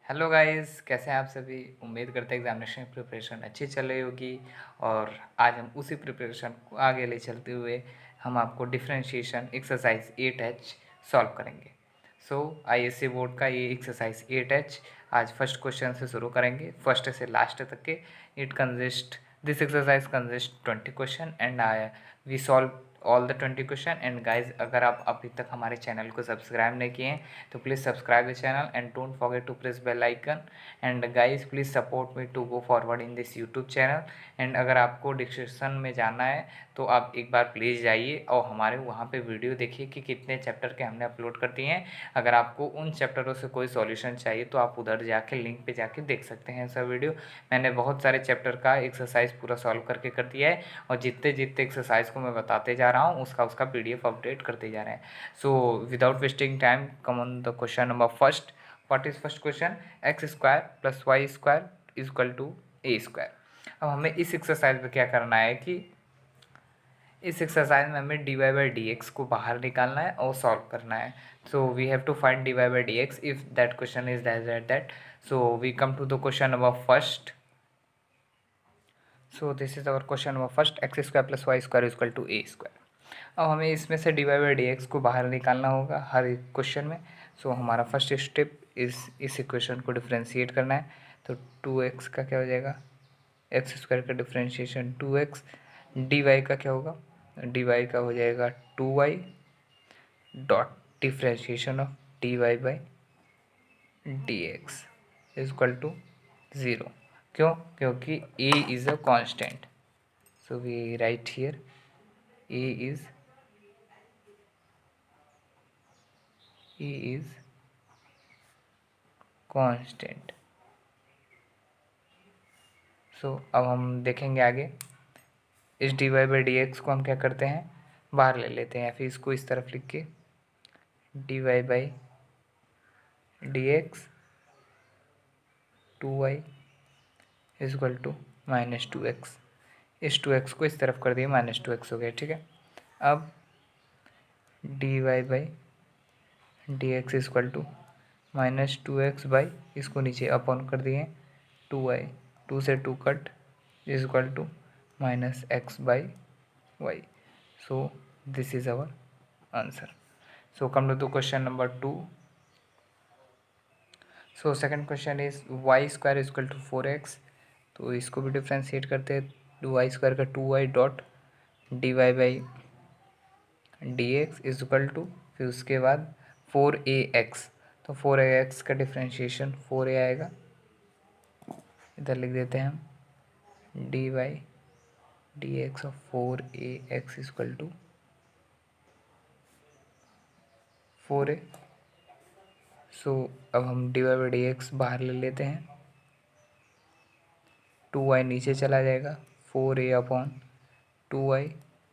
Hello guys, कैसे हैं आप सभी। उम्मीद करते हैं एग्जामिनेशन की प्रिपरेशन अच्छी चल रही होगी। और आज हम उसी प्रिपरेशन को आगे ले चलते हुए हम आपको डिफरेंशिएशन एक्सरसाइज 8H सॉल्व करेंगे। सो आईएससी बोर्ड का ये एक्सरसाइज 8H आज फर्स्ट क्वेश्चन से शुरू करेंगे, फर्स्ट से लास्ट तक के। This exercise consist 20 question and we solve all the 20 question. And guys, अगर आप अभी तक हमारे चैनल को सब्सक्राइब नहीं किए हैं तो please subscribe the channel and don't forget to press bell icon. And guys, please support me to go forward in this YouTube channel. And अगर आपको डिस्क्रिप्शन में जाना है तो आप एक बार प्लीज़ जाइए और हमारे वहाँ पे वीडियो देखिए कि कितने चैप्टर के हमने अपलोड कर दिए हैं। अगर आपको उन चैप्टरों से कोई सॉल्यूशन चाहिए तो आप उधर जाके लिंक पे जाके देख सकते हैं सब वीडियो। मैंने बहुत सारे चैप्टर का एक्सरसाइज पूरा सॉल्व करके कर दिया है और जितने जितने एक्सरसाइज को मैं बताते जा रहा हूँ उसका PDF अपडेट करते जा रहे हैं। So without wasting time, come on the question number first. What is first question? x² + y² = a²। अब हमें इस एक्सरसाइज में क्या करना है कि इस एक्सरसाइज में हमें dy/dx को बाहर निकालना है और सॉल्व करना है। So we have to find dy/dx if that question is that. So we come to the question number first. So this is our question number first, x² + y² = a²। अब हमें इसमें से dy/dx को बाहर निकालना होगा हर एक क्वेश्चन में। सो हमारा फर्स्ट स्टेप इस इक्वेशन को डिफ्रेंशिएट करना है। तो 2x का क्या हो जाएगा, x² का डिफ्रेंशिएशन 2x, dy का क्या होगा, dy का हो जाएगा 2y dot differentiation of dy/dx = 0। क्यों? क्योंकि a is a constant. So we write here a is constant. So अब हम देखेंगे आगे। इस dy/dx को हम क्या करते हैं, बाहर ले लेते हैं या फिर इसको इस तरफ लिख के dy/dx 2y = -2x। इस 2x को इस तरफ कर दिए, -2x हो गया, ठीक है। अब dy/dx = -2x/ इसको नीचे अपॉन कर दिए 2y, 2 से 2 cut = -x/y। So this is our answer. So come to the question number 2। So second question is y² = 4x। तो इसको भी डिफ्रेंशिएट करते हैं। y² का 2y डॉट dy/dx = फिर उसके बाद 4ax। तो 4ax का डिफ्रेंशिएशन 4a आएगा, इधर लिख देते हैं हम dy/dx of 4ax = 4a। सो अब हम dy/dx बाहर ले लेते हैं, 2y नीचे चला जाएगा, 4a/2y,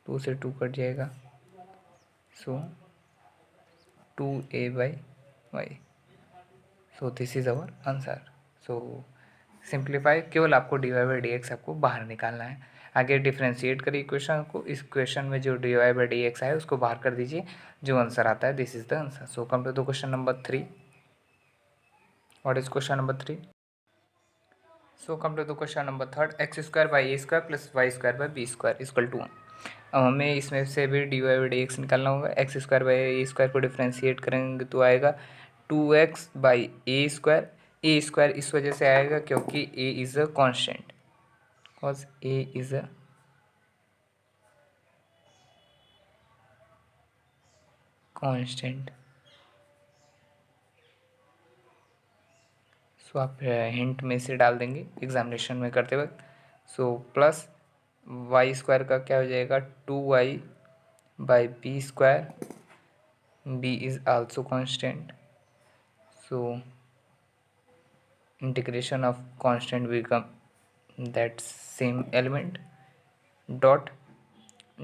2 से 2 कट जाएगा, so 2a/y। So this is our answer. So simplify, केवल आपको dy/dx आपको बाहर निकालना है। आगे डिफ्रेंशिएट करिए इक्वेशन को। इस क्वेश्चन में जो dy/dx है उसको बाहर कर दीजिए, जो आंसर आता है this is the answer. So come to the question number 3। What is question number 3? So come to the question number third, x² / a² + y² / b² = 1। अब हमें इसमें से भी dy/dx निकालना होगा। x² / a² को डिफ्रेंशिएट करेंगे तो आएगा 2x/a²। a² इस वजह से आएगा क्योंकि a is a constant, because a is a constant. So आप हिंट में से डाल देंगे एग्जामिनेशन में करते वक्त। सो प्लस y² का क्या हो जाएगा, 2y/b², b is also constant. So integration of constant become that same element dot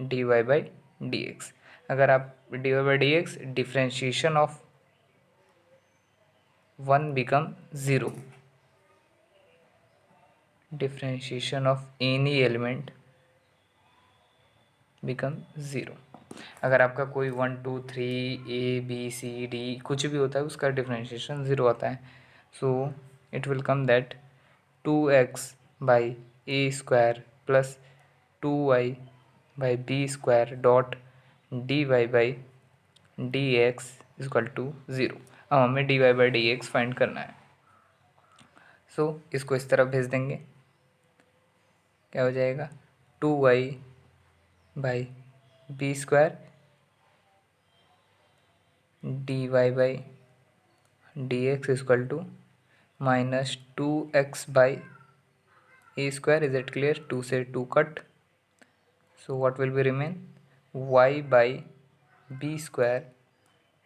dy/dx। अगर आप dy/dx differentiation of 1 become 0, differentiation of any element become 0। अगर आपका कोई 1 2 3 a b c d कुछ भी होता है उसका डिफ्रेंशिएशन 0 आता है। सो it will come that 2x by a square plus 2y by b square dot dy by dx is equal to 0। अब हमें dy by D X find करना है। सो इसको इस तरफ भेज देंगे, क्या हो जाएगा 2y by B square D Y by D x equal to minus 2x by A square. Is it clear? 2 से 2 cut, so what will be remain y by B square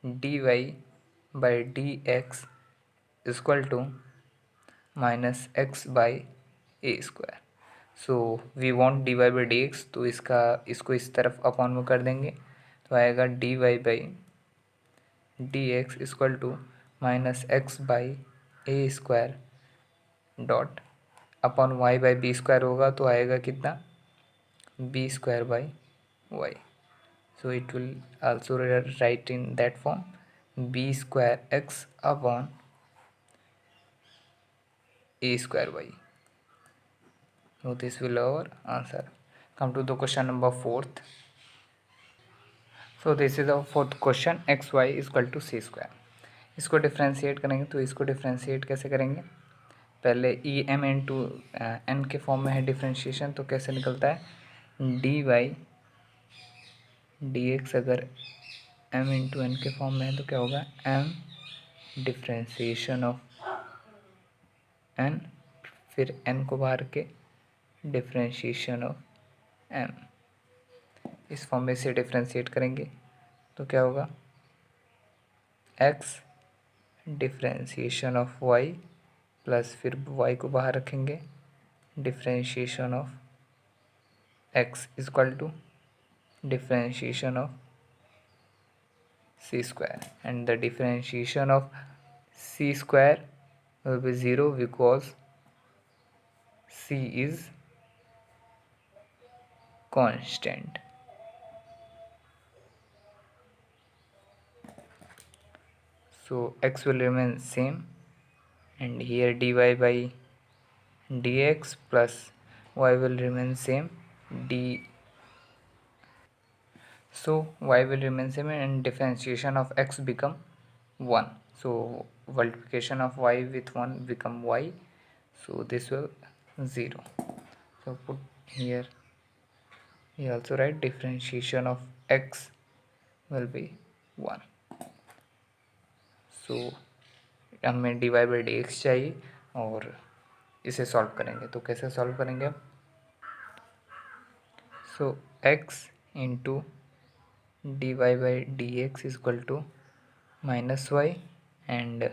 D Y by D x equal to minus x by A square. So we want D Y by D x, तो इसको इस तरफ upon में कर देंगे, तो आएगा D Y by D x equal to minus x by A square dot upon Y by B square होगा, तो आएगा कितना B square by Y. So it will also write in that form B square X upon a square y. So this will our answer. Come to the question number 4th. So this is our 4th question, xy is equal to c square. इसको differentiate करेंगे, तो इसको differentiate कैसे करेंगे? पहले E M into N के form में है डिफ्रेंशिएशन, तो कैसे निकलता है डी वाई डी एक्स। अगर एम इंटू एन के फॉर्म में है तो क्या होगा एम डिफ्रेंशिएशन ऑफ एन, फिर n को बाहर के डिफ्रेंशिएशन ऑफ m। इस फॉर्म में से डिफ्रेंशिएट करेंगे तो क्या होगा x differentiation of y plus फिर y को बाहर रखेंगे differentiation of x is equal to differentiation of c square, and the differentiation of c square will be 0 because c is constant. So x will remain same, and here dy by dx plus y will remain same d. So y will remain same and differentiation of x become 1. So multiplication of y with 1 become y. So this will 0. So put here, we also write differentiation of x will be 1. So हमें dy by dx चाहिए और इसे solve करेंगे, तो कैसे solve करेंगे? So x into D Y by D x is equal to minus y and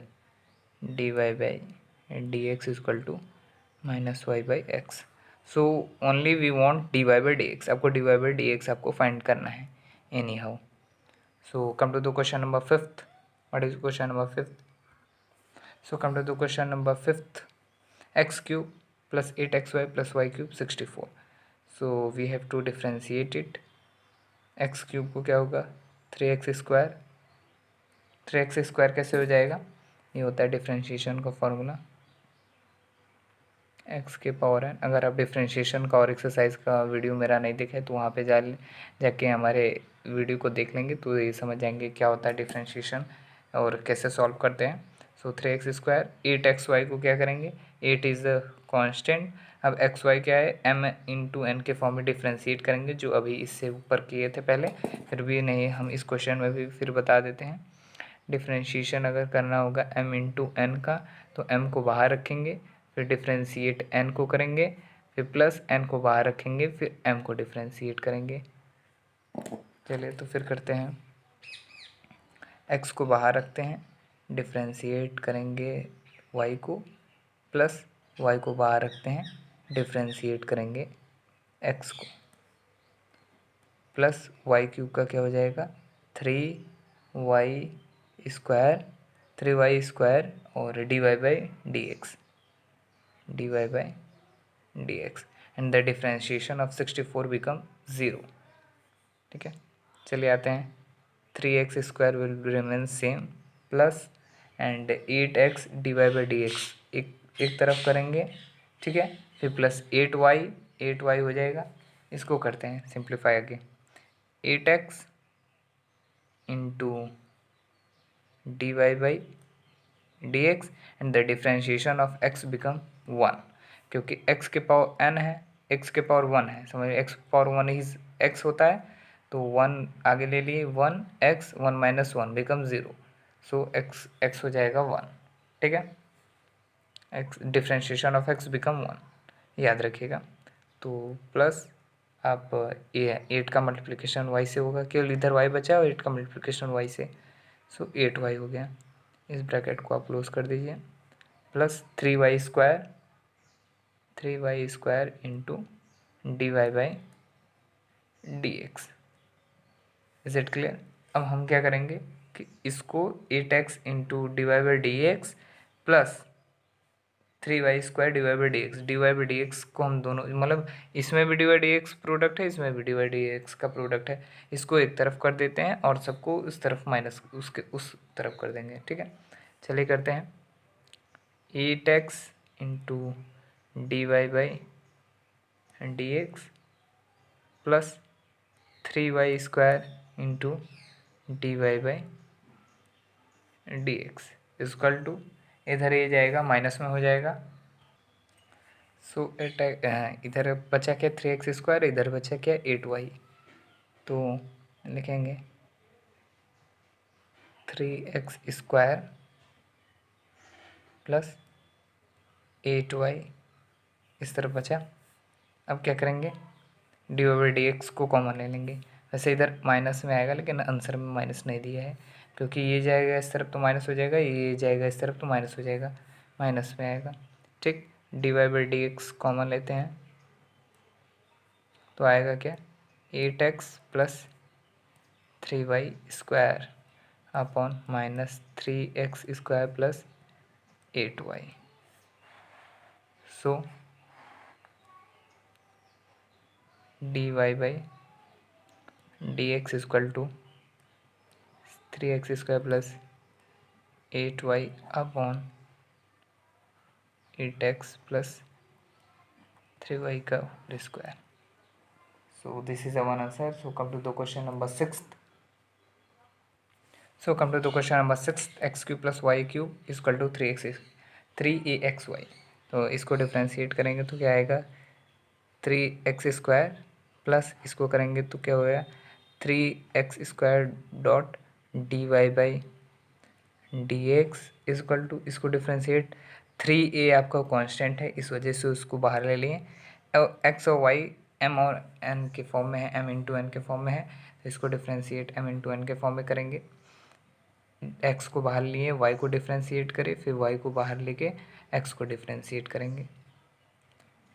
d Y by D x is equal to minus y by x. So only we want d Y by D x. आपको d Y by D x आपको find करना है anyhow. So come to the question number 5th. What is question number 5th? So come to the question number 5th. X cube plus 8xy plus Y cube 64. So we have to differentiate it. X cube को क्या होगा 3x square. 3x square कैसे हो जाएगा? ये होता है differentiation का फॉर्मूला x के पावर n। अगर आप डिफ्रेंशिएशन का और एक्सरसाइज का वीडियो मेरा नहीं देखे तो वहाँ पे जाके हमारे वीडियो को देख लेंगे तो ये समझ जाएंगे क्या होता है डिफ्रेंशिएशन और कैसे सॉल्व करते हैं। सो 3x स्क्वायर 8xy को क्या करेंगे 8 इज़ द कॉन्स्टेंट। अब xy क्या है m इंटू एन के फॉर्म में डिफ्रेंशिएट करेंगे जो अभी इससे ऊपर किए थे पहले, फिर भी नहीं हम इस क्वेश्चन में भी फिर बता देते हैं। डिफ्रेंशिएशन अगर करना होगा m इंटू एन का तो m को बाहर रखेंगे, फिर डिफ्रेंशिएट n को करेंगे, फिर प्लस n को बाहर रखेंगे, फिर m को डिफ्रेंशिएट करेंगे। चलिए तो फिर करते हैं। x को बाहर रखते हैं, डिफ्रेंशिएट करेंगे y को, प्लस y को बाहर रखते हैं, डिफ्रेंशिएट करेंगे x को, प्लस वाई क्यूब का क्या हो जाएगा 3y स्क्वायर 3y स्क्वायर और dy by dx and the differentiation of 64 become 0। ठीक है, चलिए आते हैं 3x square will remain same plus and 8x dy by dx एक एक तरफ करेंगे, ठीक है, फिर प्लस 8y हो जाएगा। इसको करते हैं सिंप्लीफाई आगे, 8x into dy by dx and the differentiation of x become 1, क्योंकि x के पावर n है, x के पावर 1 है, समझिए x पावर 1 इज x होता है, तो 1 आगे ले लिए, 1x 1 माइनस 1 बिकम 0, सो x हो जाएगा 1, ठीक है, x differentiation of x become 1, याद रखिएगा। तो प्लस आप ये 8 का मल्टीप्लिकेशन y से होगा, केवल इधर y बचा और 8 का मल्टीप्लिकेशन y से, सो 8y हो गया। इस ब्रैकेट को आप क्लोज कर दीजिए, plus 3y square into dy by dx। Is it clear? अब हम क्या करेंगे कि इसको 8x into D by D x plus 3y square D by D x को हम दोनों, मतलब इसमें भी D by D x product है, इसमें भी डी बाई डी एक्स का प्रोडक्ट है, इसको एक तरफ कर देते हैं और सबको उस तरफ माइनस उसके उस तरफ कर देंगे, ठीक है। चलिए करते हैं, 8x into D Y by D x plus 3y square into D Y by D X equal to, इधर ये जाएगा माइनस में हो जाएगा, सो इधर बचा क्या 3x स्क्वायर, इधर बचा क्या 8y, तो लिखेंगे 3x स्क्वायर प्लस 8y इस तरफ बचा। अब क्या करेंगे, डी ओवर डी एक्स को कॉमन ले लेंगे, वैसे इधर माइनस में आएगा लेकिन आंसर में माइनस नहीं दिया है, क्योंकि ये जाएगा इस तरफ तो माइनस हो जाएगा, ये जाएगा इस तरफ तो माइनस हो जाएगा, माइनस में आएगा, ठीक। D Y by D x common लेते हैं, तो आएगा क्या 8x plus 3y square upon minus 3x square plus 8y, so D Y by D x equal to 3x square plus 8y upon 8x plus 3y का whole square. So this is our answer. So come to the question number 6th. So come to the question number 6th. X cube plus y cube is equal to 3axy. तो इसको differentiate करेंगे तो क्या आएगा 3x square plus इसको करेंगे तो क्या होगा 3x square dot D Y by D X equal to, इसको डिफ्रेंशिएट 3a आपका कांस्टेंट है, इस वजह से उसको बाहर ले लिए, और x और y m और n के फॉर्म में है, m इंटू एन के फॉर्म में है, तो इसको डिफ्रेंशिएट m इंटू एन के फॉर्म में करेंगे, x को बाहर लिए y को डिफ्रेंशिएट करें, फिर y को बाहर लेके x को डिफ्रेंशिएट करेंगे।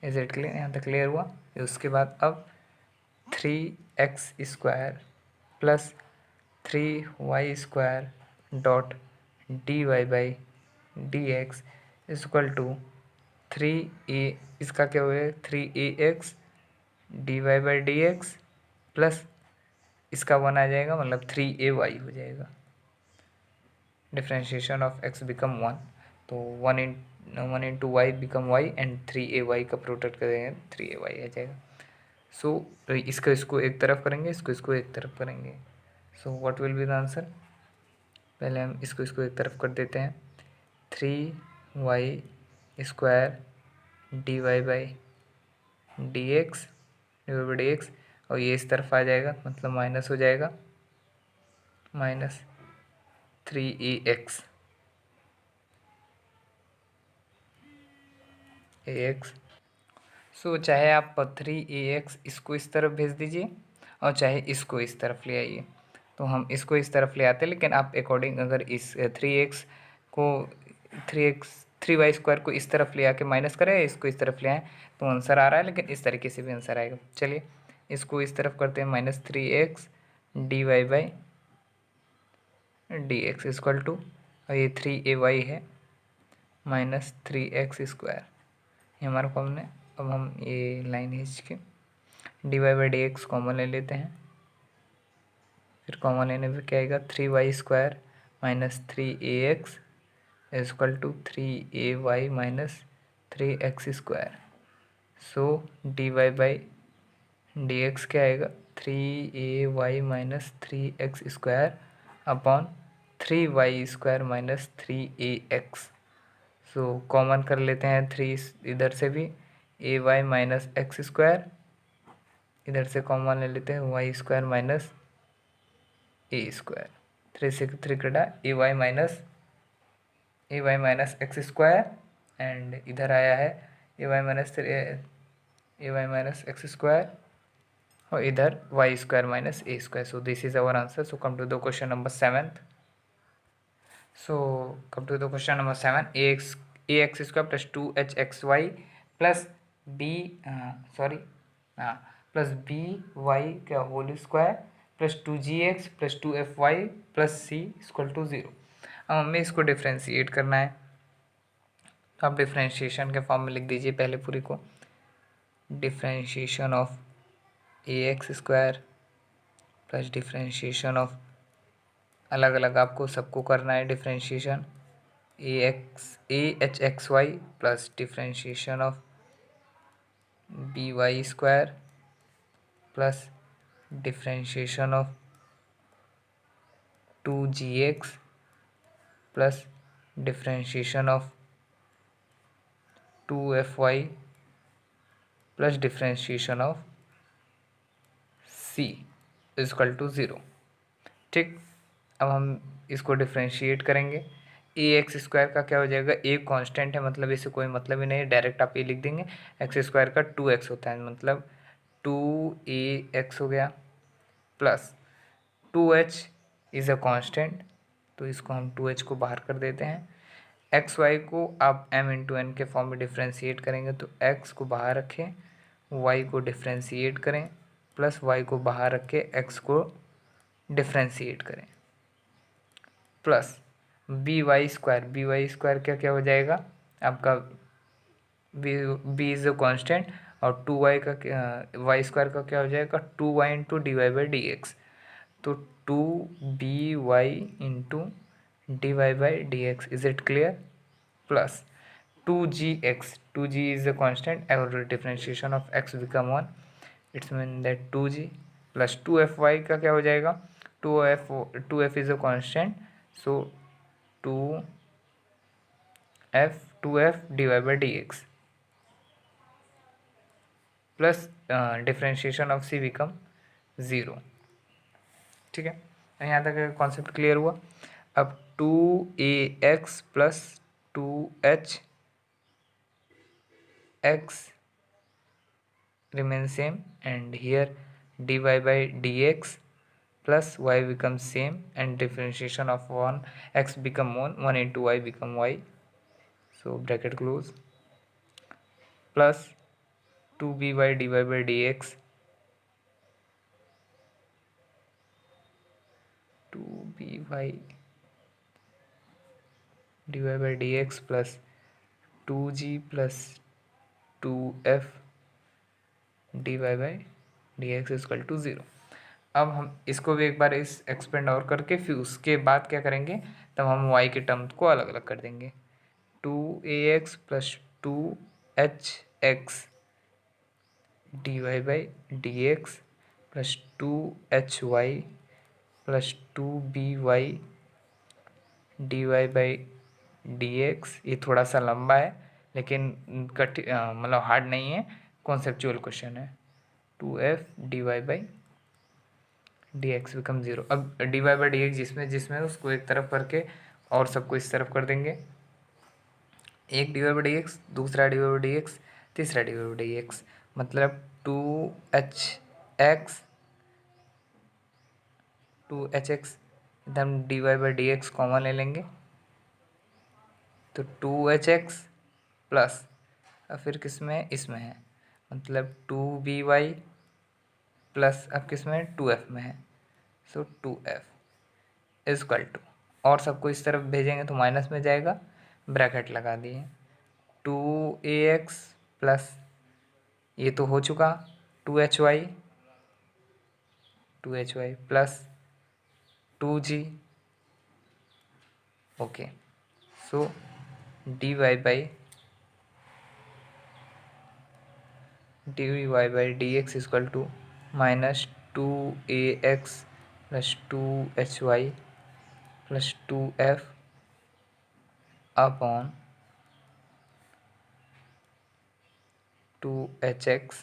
Is it clear? यहाँ तक क्लियर हुआ? उसके बाद अब 3x square plus 3y square dot D Y by D x equal to 3a, इसका क्या हुआ 3ax D Y by D x plus इसका 1 आ जाएगा, मतलब 3ay हो जाएगा, डिफ्रेंशिएशन ऑफ x बिकम 1, तो 1 into Y become y and 3ay का प्रोडक्ट करेंगे 3ay आ जाएगा। सो इसको एक तरफ करेंगे, इसको एक तरफ करेंगे, so what will be the answer, पहले हम इसको एक तरफ कर देते हैं, 3y square D Y by D x और ये इस तरफ आ जाएगा, मतलब माइनस हो जाएगा, माइनस 3ax सो चाहे आप 3ax इसको इस तरफ भेज दीजिए और चाहे इसको इस तरफ ले आइए, तो हम इसको इस तरफ ले आते हैं, लेकिन आप अकॉर्डिंग अगर इस 3x को 3y स्क्वायर को इस तरफ ले आके माइनस करें, इसको इस तरफ ले आएँ तो आंसर आ रहा है, लेकिन इस तरीके से भी आंसर आएगा। चलिए इसको इस तरफ करते हैं, minus 3x D Y by D x equal to, और ये 3ay है माइनस 3x स्क्वायर, ये हमारा फॉर्मूला है। अब हम ये लाइन खींच के D Y by D x common ले लेते हैं, फिर कॉमन लेने पे क्या आएगा 3y square minus 3ax is equal to 3ay minus 3x²। So dy by D X क्या आएगा, 3ay minus 3x² upon 3y² minus 3ax। So common कर लेते हैं 3 इधर से भी, ay माइनस x², इधर से कॉमन ले लेते हैं y² माइनस a²। 3 से 3 कटा, ay माइनस x² एंड इधर आया है ay माइनस x² और इधर y² minus a²। So this is our answer. So come to the question number 7th। So come to the question number 7, ax² plus 2hxy plus b plus B y क्या whole square plus 2gx plus 2fy plus c equal to 0। अब हमें इसको differentiate करना है, तो आप differentiation के form में लिख दीजिए पहले पूरी को। Differentiation of ax² plus differentiation of, अलग अलग आपको सबको करना है differentiation, ahxy plus differentiation of by² plus differentiation of 2gx plus differentiation of 2fy plus differentiation of c equal to 0। ठीक, अब हम इसको डिफ्रेंशिएट करेंगे। ax² का क्या हो जाएगा, a कांस्टेंट है मतलब इसे कोई मतलब ही नहीं है, डायरेक्ट आप ये लिख देंगे। x² का 2x होता है मतलब 2ax हो गया, plus 2h is a constant, तो इसको हम 2h को बाहर कर देते हैं। xy को आप m इंटू एन के फॉर्म में डिफ्रेंशिएट करेंगे, तो x को बाहर रखें, y को डिफ्रेंशिएट करें, प्लस y को बाहर रख के x को डिफ्रेंशिएट करें, प्लस by² क्या क्या हो जाएगा आपका, b इज़ अ कांस्टेंट और 2y का y² का क्या हो जाएगा 2y इंटू dy/dx, तो 2by into dy/dx। Is it clear? Plus 2g is a constant और differentiation of x become 1, it's mean that 2g plus 2fy का क्या हो जाएगा, 2f is a constant, so 2f dy/dx plus differentiation of c become 0। ठीक है, यहाँ तक concept clear हुआ। अब 2ax plus 2hx remains same and here dy/dx plus y becomes same and differentiation of 1 x become 1 into y become y, so bracket close, plus 2by dy/dx 2by dy/dx plus 2g plus 2f dy/dx equal to 0। अब हम इसको भी एक बार इस expand और करके फिर उसके बाद क्या करेंगे, तब हम y के टर्म को अलग अलग कर देंगे। 2ax plus 2hx dy/dx plus 2hy plus 2by dy/dx। ये थोड़ा सा लंबा है लेकिन मतलब हार्ड नहीं है, कॉन्सेप्चुअल क्वेश्चन है। 2f dy/dx become 0। अब dy/dx जिसमें जिसमें उसको एक तरफ करके और सबको इस तरफ कर देंगे, एक dy/dx, दूसरा dy/dx, तीसरा dy/dx, मतलब 2hx एकदम dy/dx कॉमन ले लेंगे, तो 2hx प्लस अब फिर किसमें, इसमें है मतलब 2by प्लस अब किसमें 2f में है, सो 2f इक्वल टू, और सबको इस तरफ भेजेंगे तो माइनस में जाएगा, ब्रैकेट लगा दिए 2ax प्लस ये तो हो चुका 2hy plus 2g, okay. So dy by D x equal to minus 2ax plus 2hy plus 2f upon 2hx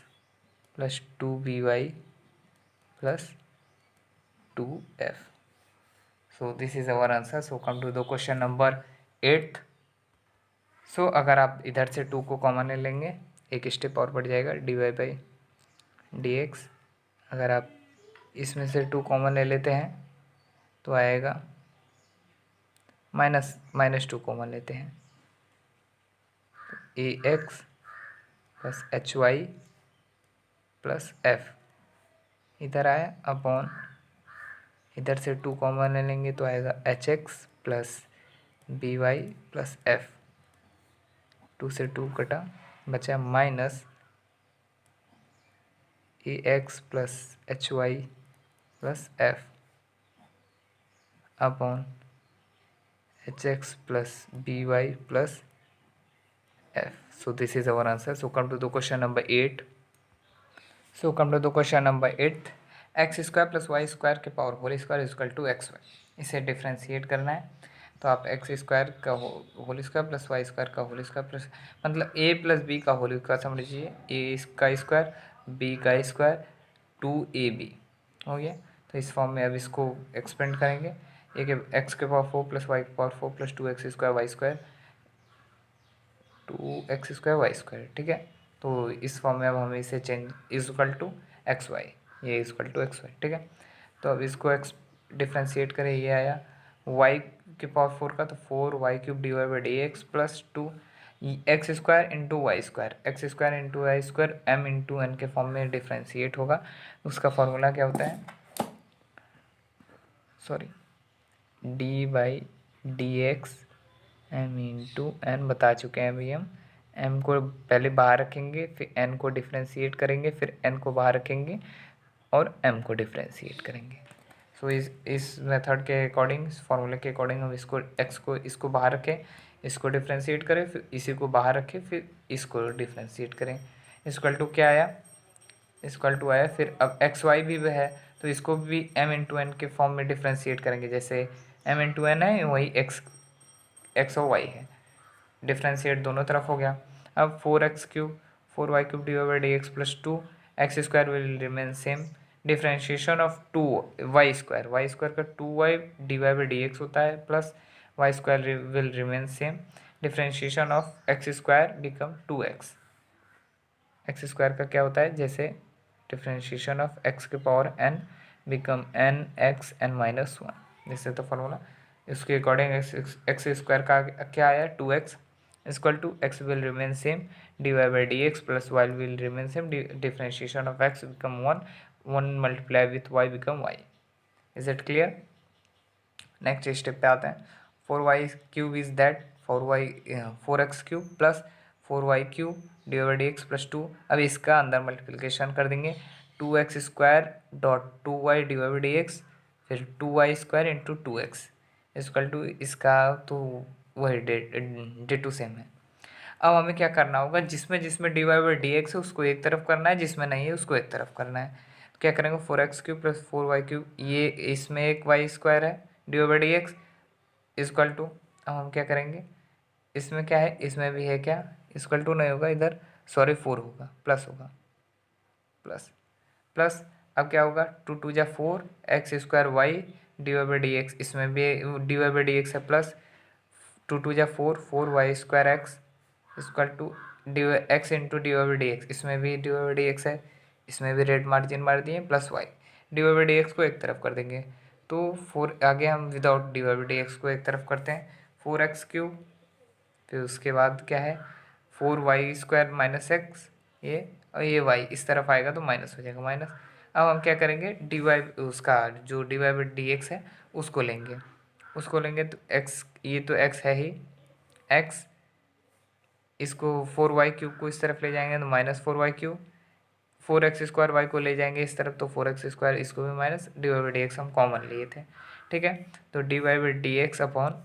plus 2by plus 2f. So this is our answer. So come to the question number 8. So अगर आप इधर से 2 को common ले लेंगे, एक step और बढ़ जाएगा dy बाई डी एक्स. अगर आप इसमें से 2 कॉमन ले लेते हैं तो आएगा माइनस 2 कॉमन लेते हैं a x plus H Y plus f इधर आया अपॉन इधर से 2 कॉमन ले लेंगे तो आएगा H X plus B Y plus F. 2 से 2 कटा, बचा minus A x plus H Y plus F upon H X plus B Y plus F. So this is our answer. So come to the question number 8. So come to the question number 8. X square plus Y square के power whole square equal to x y. इसे differentiate करना है तो आप x square का whole square plus Y square का whole square plus मतलब a plus b का होल स्क्वायर समझ लीजिए, ए का स्क्वायर बी का स्क्वायर 2ab हो गया. तो इस फॉर्म में अब इसको एक्सपेंड करेंगे. एक एक्स के पावर 4 प्लस वाई के power 4 plus 2x square Y square 2x square Y square. ठीक है, तो इस फॉर्म में अब हमें इसे change equal to x Y, ये इक्वल टू एक्स वाई. ठीक है, तो अब इसको डिफ्रेंशिएट करें, ये आया y के पावर 4 का तो 4y³ dy by D x plus 2 X square into Y square, X square into Y square m into N के फॉर्म में डिफ्रेंशिएट होगा. उसका फॉर्मूला क्या होता है, sorry D by D X M into N बता चुके हैं अभी हम. एम को पहले बाहर रखेंगे, फिर एन को डिफ्रेंशिएट करेंगे, फिर एन को बाहर रखेंगे और एम को डिफ्रेंशिएट करेंगे. सो इस मेथड के अकॉर्डिंग, इस फॉर्मूले के अकॉर्डिंग हम इसको एक्स को इसको बाहर रखें, इसको डिफ्रेंशिएट करें, फिर इसी को बाहर रखें, फिर इसको डिफ्रेंशिएट करें. इक्वल टू क्या आया, इक्वल टू आया. फिर अब एक्स वाई भी है तो इसको भी एम इंटू एन के फॉर्म में डिफ्रेंशिएट करेंगे. जैसे एम इंटू एन है वही एक्स और वाई है, डिफ्रेंशिएट दोनों तरफ हो गया. अब 4x³ 4y³ D by D x plus 2 X square will remain same. Differentiation of 2y square, Y square का 2y D by D x होता है plus Y square will remain same. Differentiation of X square become 2x. X square का क्या होता है, जैसे differentiation of X के power n become n x n minus 1. जैसे तो फॉर्मूला इसके अकॉर्डिंग एक्स स्क्वायर का क्या आया 2x equal to X will remain same D Y by D x plus Y will remain same. Differentiation of x become 1 multiply with Y become Y. Is it clear. Next step पे आते हैं. 4y³ is that 4x³ plus 4y³ D by D x plus 2. अब इसका अंदर multiplication कर देंगे 2x square dot 2y D by D X फिर 2y square into 2x equal to इसका तो वही डे टू सेम है. अब हमें क्या करना होगा, जिसमें जिसमें D Y by D x है उसको एक तरफ करना है, जिसमें नहीं है उसको एक तरफ करना है. तो क्या करेंगे 4x³ प्लस 4y³, ये इसमें एक वाई स्क्वायर है D Y by D x equal to. अब हम क्या करेंगे, इसमें क्या है, इसमें भी है क्या, इक्वल टू नहीं होगा इधर, सॉरी 4 होगा, प्लस होगा, प्लस प्लस. अब क्या होगा 2 2 जा 4 X square Y D Y by D X, इसमें भी D Y by D x है प्लस 2 2 जा 4 Y square X equal to D X into D Y by D X, इसमें भी D Y by D x है, इसमें भी red margin मार दिए plus Y. D Y by D x को एक तरफ कर देंगे तो 4 आगे हम without d Y by D x को एक तरफ करते हैं 4x³. फिर उसके बाद क्या है 4y स्क्वायर माइनस एक्स, ये और ये y इस तरफ आएगा तो माइनस हो जाएगा माइनस. अब हम क्या करेंगे डी वाई उसका जो D Y by D x है उसको लेंगे तो x, ये तो x है ही x, इसको 4y³ को इस तरफ ले जाएंगे तो minus 4y³, 4x square y को ले जाएंगे इस तरफ तो 4x स्क्वायर, इसको भी minus D Y by D x हम कॉमन लिए थे. ठीक है, तो D Y by D X upon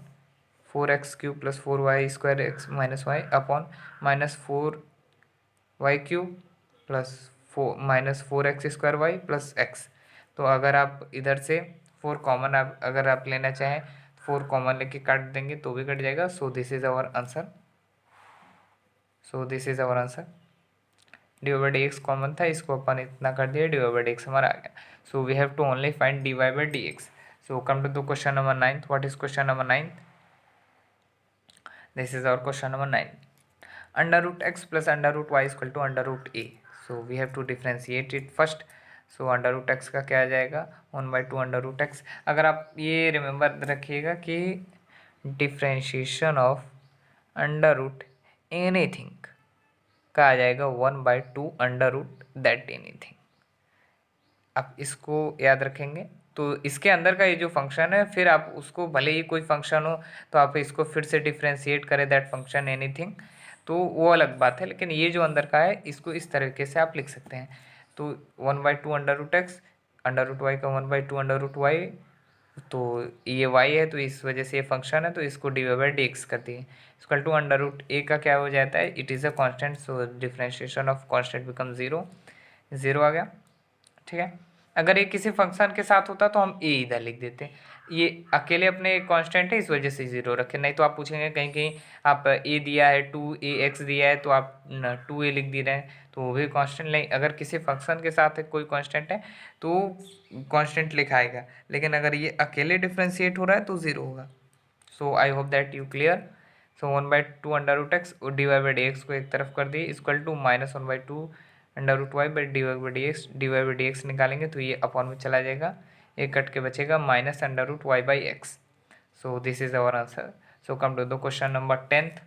4x³ plus 4y² x minus Y upon minus 4y³ plus minus 4x² y plus x। तो अगर आप इधर से 4 कॉमन अगर आप लेना चाहें 4 कॉमन लेके काट देंगे तो भी कट जाएगा। So this is our answer. D by D x common था, इसको अपन इतना कर दिया, डी बाई डी एक्स हमारा आ गया। So we have to only find d Y by D x. So come to the question number 9th। What is question number 9th? This is our question number 9. Under root x plus under root y is equal to under root a. So we have to differentiate it first. So under root x का क्या आ जाएगा 1/2 under root x। अगर आप ये remember रखिएगा कि differentiation of under root anything का आ जाएगा 1/2 अंडर रूट दैट एनीथिंग। आप इसको याद रखेंगे तो इसके अंदर का ये जो फंक्शन है, फिर आप उसको भले ही कोई फंक्शन हो तो आप इसको फिर से डिफ्रेंशिएट करें दैट फंक्शन एनीथिंग, तो वो अलग बात है। लेकिन ये जो अंदर का है इसको इस तरीके से आप लिख सकते हैं। तो 1/2 under root x, under root y का 1/2 अंडर रूट वाई, तो ये y है तो इस वजह से ये फंक्शन है तो इसको d Y by D x कर दिए। Equal to under root a का क्या हो जाता है, it is a constant, so differentiation of constant become zero आ गया। ठीक है, अगर ये किसी फंक्शन के साथ होता तो हम ए इधर लिख देते, ये अकेले अपने कांस्टेंट है इस वजह से ज़ीरो रखे। नहीं तो आप पूछेंगे कहीं कहीं आप ए दिया है 2ax दिया है तो आप 2a लिख दे रहे हैं तो वो भी कांस्टेंट नहीं। अगर किसी फंक्शन के साथ कोई कांस्टेंट है तो कांस्टेंट लिखाएगा, लेकिन अगर ये अकेले डिफ्रेंशिएट हो रहा है तो ज़ीरो होगा। So I hope that you clear. So 1/2 under root x d Y by D x को एक तरफ कर दिए equal to minus 1/2 under root y by d Y by D x निकालेंगे तो ये अपॉन में चला जाएगा, एक कट के बचेगा minus under root y by x. So this is our answer. So come to the question number 10th।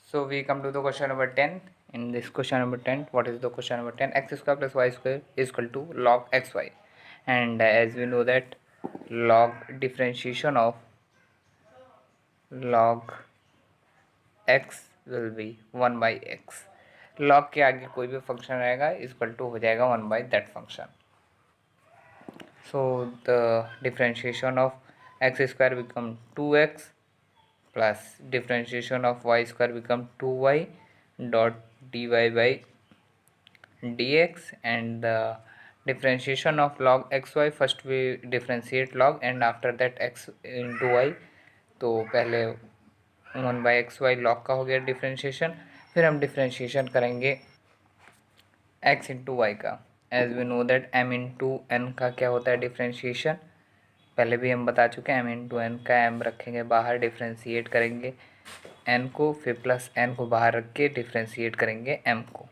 So we come to the question number 10th. In this question number 10, what is the question number 10? X square plus y square is equal to log xy, and as we know that log differentiation of log x will be 1 by x. log के आगे कोई भी function रहेगा equal to हो जाएगा 1 by that function. So the differentiation of x square become 2x plus differentiation of y square become 2y dot dy by dx, and the differentiation of log xy, first we differentiate log and after that x into y। तो पहले 1 by xy log का हो गया differentiation, फिर हम differentiation करेंगे x into y का। As we know that m into n का क्या होता है डिफ्रेंशिएशन, पहले भी हम बता चुके हैं। m इंटू एन का m रखेंगे बाहर, डिफ्रेंशिएट करेंगे n को, फिर प्लस n को बाहर रख के डिफ्रेंशिएट करेंगे m को।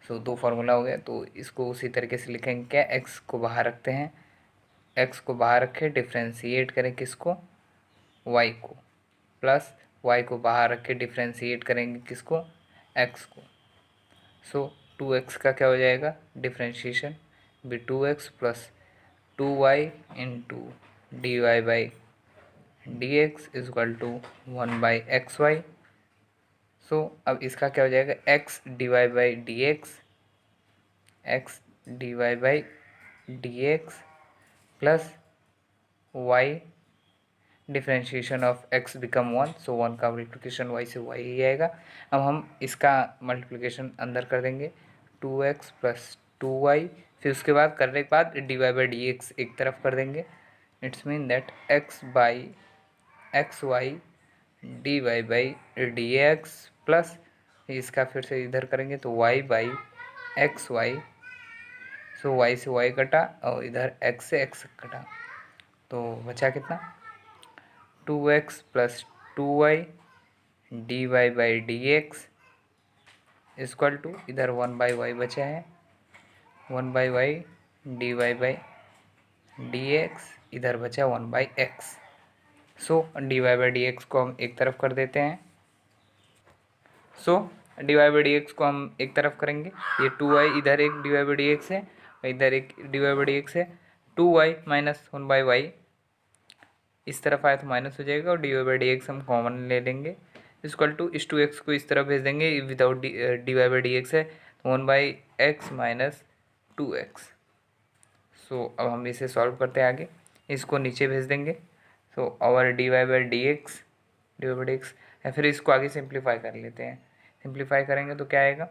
सो दो फार्मूला हो गया, तो इसको उसी तरीके से लिखेंगे क्या, x को बाहर रखते हैं, x को बाहर रखे डिफ्रेंशिएट करें किसको, y को, प्लस y को बाहर रख के डिफ्रेंशिएट करेंगे किसको, x को। सो 2x का क्या हो जाएगा डिफ्रेंशिएशन भी 2x plus 2y into D Y by D x is equal to 1 by x y. So अब इसका क्या हो जाएगा x d Y by D x, x d Y by D x plus y differentiation of x become 1, so 1 का multiplication y से y ही आएगा। अब हम इसका मल्टीप्लिकेशन अंदर कर देंगे 2x प्लस 2y, फिर उसके बाद करने के बाद d Y by D x एक तरफ कर देंगे। It's mean that x by x y D Y by D x plus इसका फिर से इधर करेंगे तो y by x y. So y से y कटा और इधर x से x कटा, तो बचा कितना 2x plus 2y d Y by D x equal to इधर 1 बाई वाई बचा है, 1 by y D Y by D x, इधर बचा 1 by x. So D Y by D x को हम एक तरफ कर देते हैं। So D Y by D x को हम एक तरफ करेंगे, ये 2y इधर एक d Y by D x है, इधर एक d Y by D x है, 2y माइनस 1 बाई वाई इस तरफ आया तो माइनस हो जाएगा, और d Y by D x हम कॉमन ले लेंगे इक्वल टू इस 2x को इस तरफ भेज देंगे, without d Y by D x है तो 1 बाई एक्स माइनस 2x। सो अब हम इसे सॉल्व करते हैं आगे, इसको नीचे भेज देंगे सो और dy/dx या फिर इसको आगे सिंप्लीफाई कर लेते हैं। सिंप्लीफाई करेंगे तो क्या आएगा,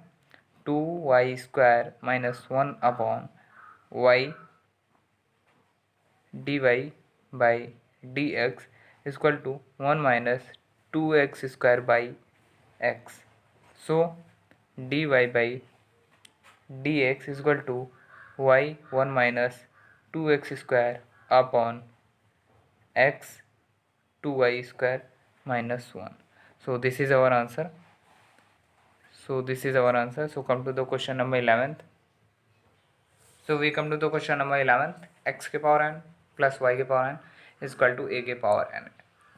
2y² minus 1 upon y dy/dx equal to 1 minus 2x² by x। So dy/dx equal to y 1 minus 2x² upon x 2y² minus 1. So this is our answer. So come to the question number 11th. So we come to the question number 11th. x के power n plus y के power n is equal to a के power n।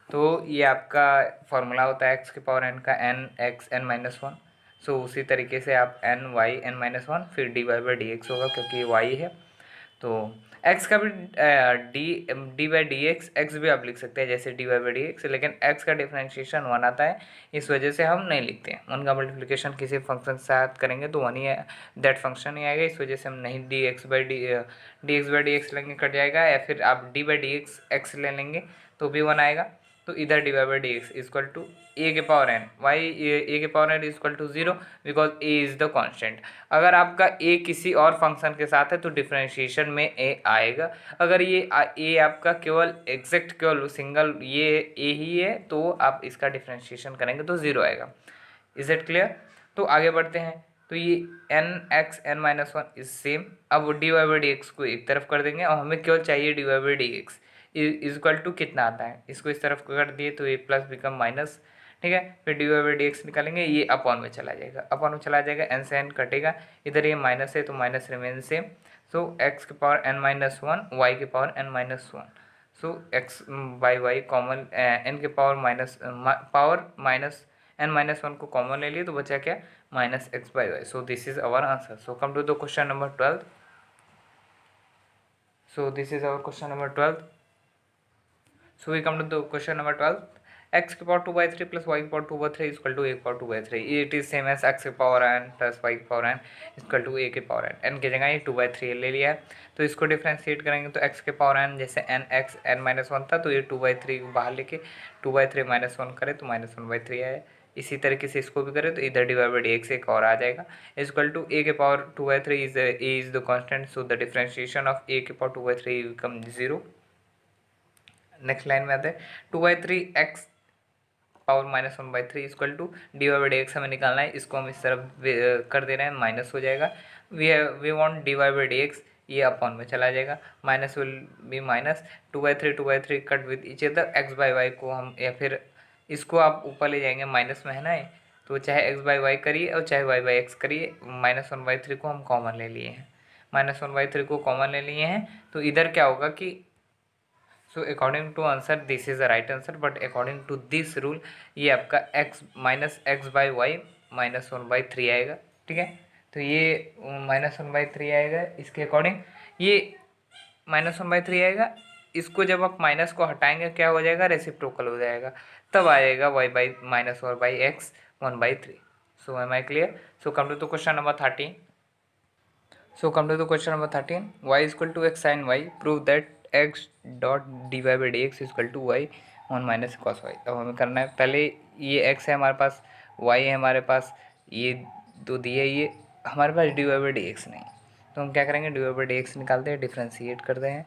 तो ये आपका formula होता है x के power n का, n x n minus one. So उसी तरीके से आप n y n minus one फिर dy/dx होगा, क्योंकि ये y है। तो x का भी dy/dx x भी आप लिख सकते हैं जैसे dy/dx, लेकिन x का डिफरेंशिएशन 1 आता है, इस वजह से हम नहीं लिखते हैं। 1 का मल्टीप्लिकेशन किसी फंक्शन के साथ करेंगे तो 1 ही है, दैट फंक्शन ही आएगा, इस वजह से हम नहीं dx/dx लेंगे, कट जाएगा। या फिर आप d/dx x ले लेंगे तो भी 1 आएगा। तो इधर dy/dx इक्वल टू a के पावर n, वाई a के power n equal to 0 because a is the constant. अगर आपका a किसी और फंक्शन के साथ है तो डिफरेंशिएशन में a आएगा। अगर ये a आपका केवल एग्जैक्ट केवल सिंगल ये a ही है तो आप इसका डिफरेंशिएशन करेंगे तो 0 आएगा। Is it clear? तो आगे बढ़ते हैं। तो ये n(x n minus one) is same. अब dy/dx को एक तरफ कर देंगे और हमें केवल चाहिए dy/dx इज इक्वल टू कितना आता है, इसको इस तरफ कर दिए तो ये प्लस बिकम माइनस, ठीक है। फिर dy/dx निकालेंगे, ये अपॉन में चला जाएगा, अपॉन में चला जाएगा, n से n कटेगा, इधर ये माइनस है तो minus remain same. So x के power n minus one, y के power n minus one. So x by y common, n के power minus n minus one को कॉमन ले लिए तो बचा क्या, minus x by Y. So this is our answer. So come to the question number 12। So this is our question number 12. So we come to the question number 12. x के power 2/3 plus y के power 2/3 equal to a के power 2/3। It is same as x के power n plus y के power n equal to a के power n। n की जगह ये 2/3 ले लिया है, तो इसको डिफ्रेंशिएट करेंगे तो x के पावर n जैसे n x n minus one था तो ये 2/3 बाहर लेके 2/3 माइनस वन करे तो माइनस 1/3 आया। इसी तरीके से इसको भी करें तो इधर dy/dx एक और आ जाएगा इक्वल टू a के power 2/3 is a is the constant, so the differentiation of a के पावर 2/3 बिकम 0। नेक्स्ट लाइन में आते हैं 2/3 x power minus 1/3 equal to dy/dx हमें निकालना है, इसको हम इस तरफ कर दे रहे हैं, माइनस हो जाएगा। वी वांट dy/dx, ये अपॉन में चला जाएगा, minus will be minus, 2/3 cut with each other, x by y को हम या फिर इसको आप ऊपर ले जाएंगे, माइनस में है ना, तो चाहे x बाई वाई करिए और चाहे y बाई एक्स करिए, माइनस 1/3 को हम कॉमन ले लिए हैं, माइनस 1/3 को कॉमन ले लिए हैं। तो इधर क्या होगा कि so according to answer this is the right answer, but according to this rule ये आपका x minus x by y minus 1/3 आएगा, ठीक है। तो ये माइनस 1/3 आएगा, इसके अकॉर्डिंग ये माइनस 1/3 आएगा। इसको जब आप माइनस को हटाएंगे क्या हो जाएगा, रेसिप्रोकल हो जाएगा, तब आएगा y बाई माइनस और by x 1/3। So am I clear? So come to the question number 13। So come to the question number 13. Y is equal to x sin y. Prove that x dot dy/dx is equal to y 1 minus cos y। अब हमें करना है, पहले ये x है हमारे पास, y है हमारे पास, ये दो दिए, ये हमारे पास dy/dx नहीं, तो हम क्या करेंगे, dy/dx निकालते हैं, डिफ्रेंशिएट करते हैं।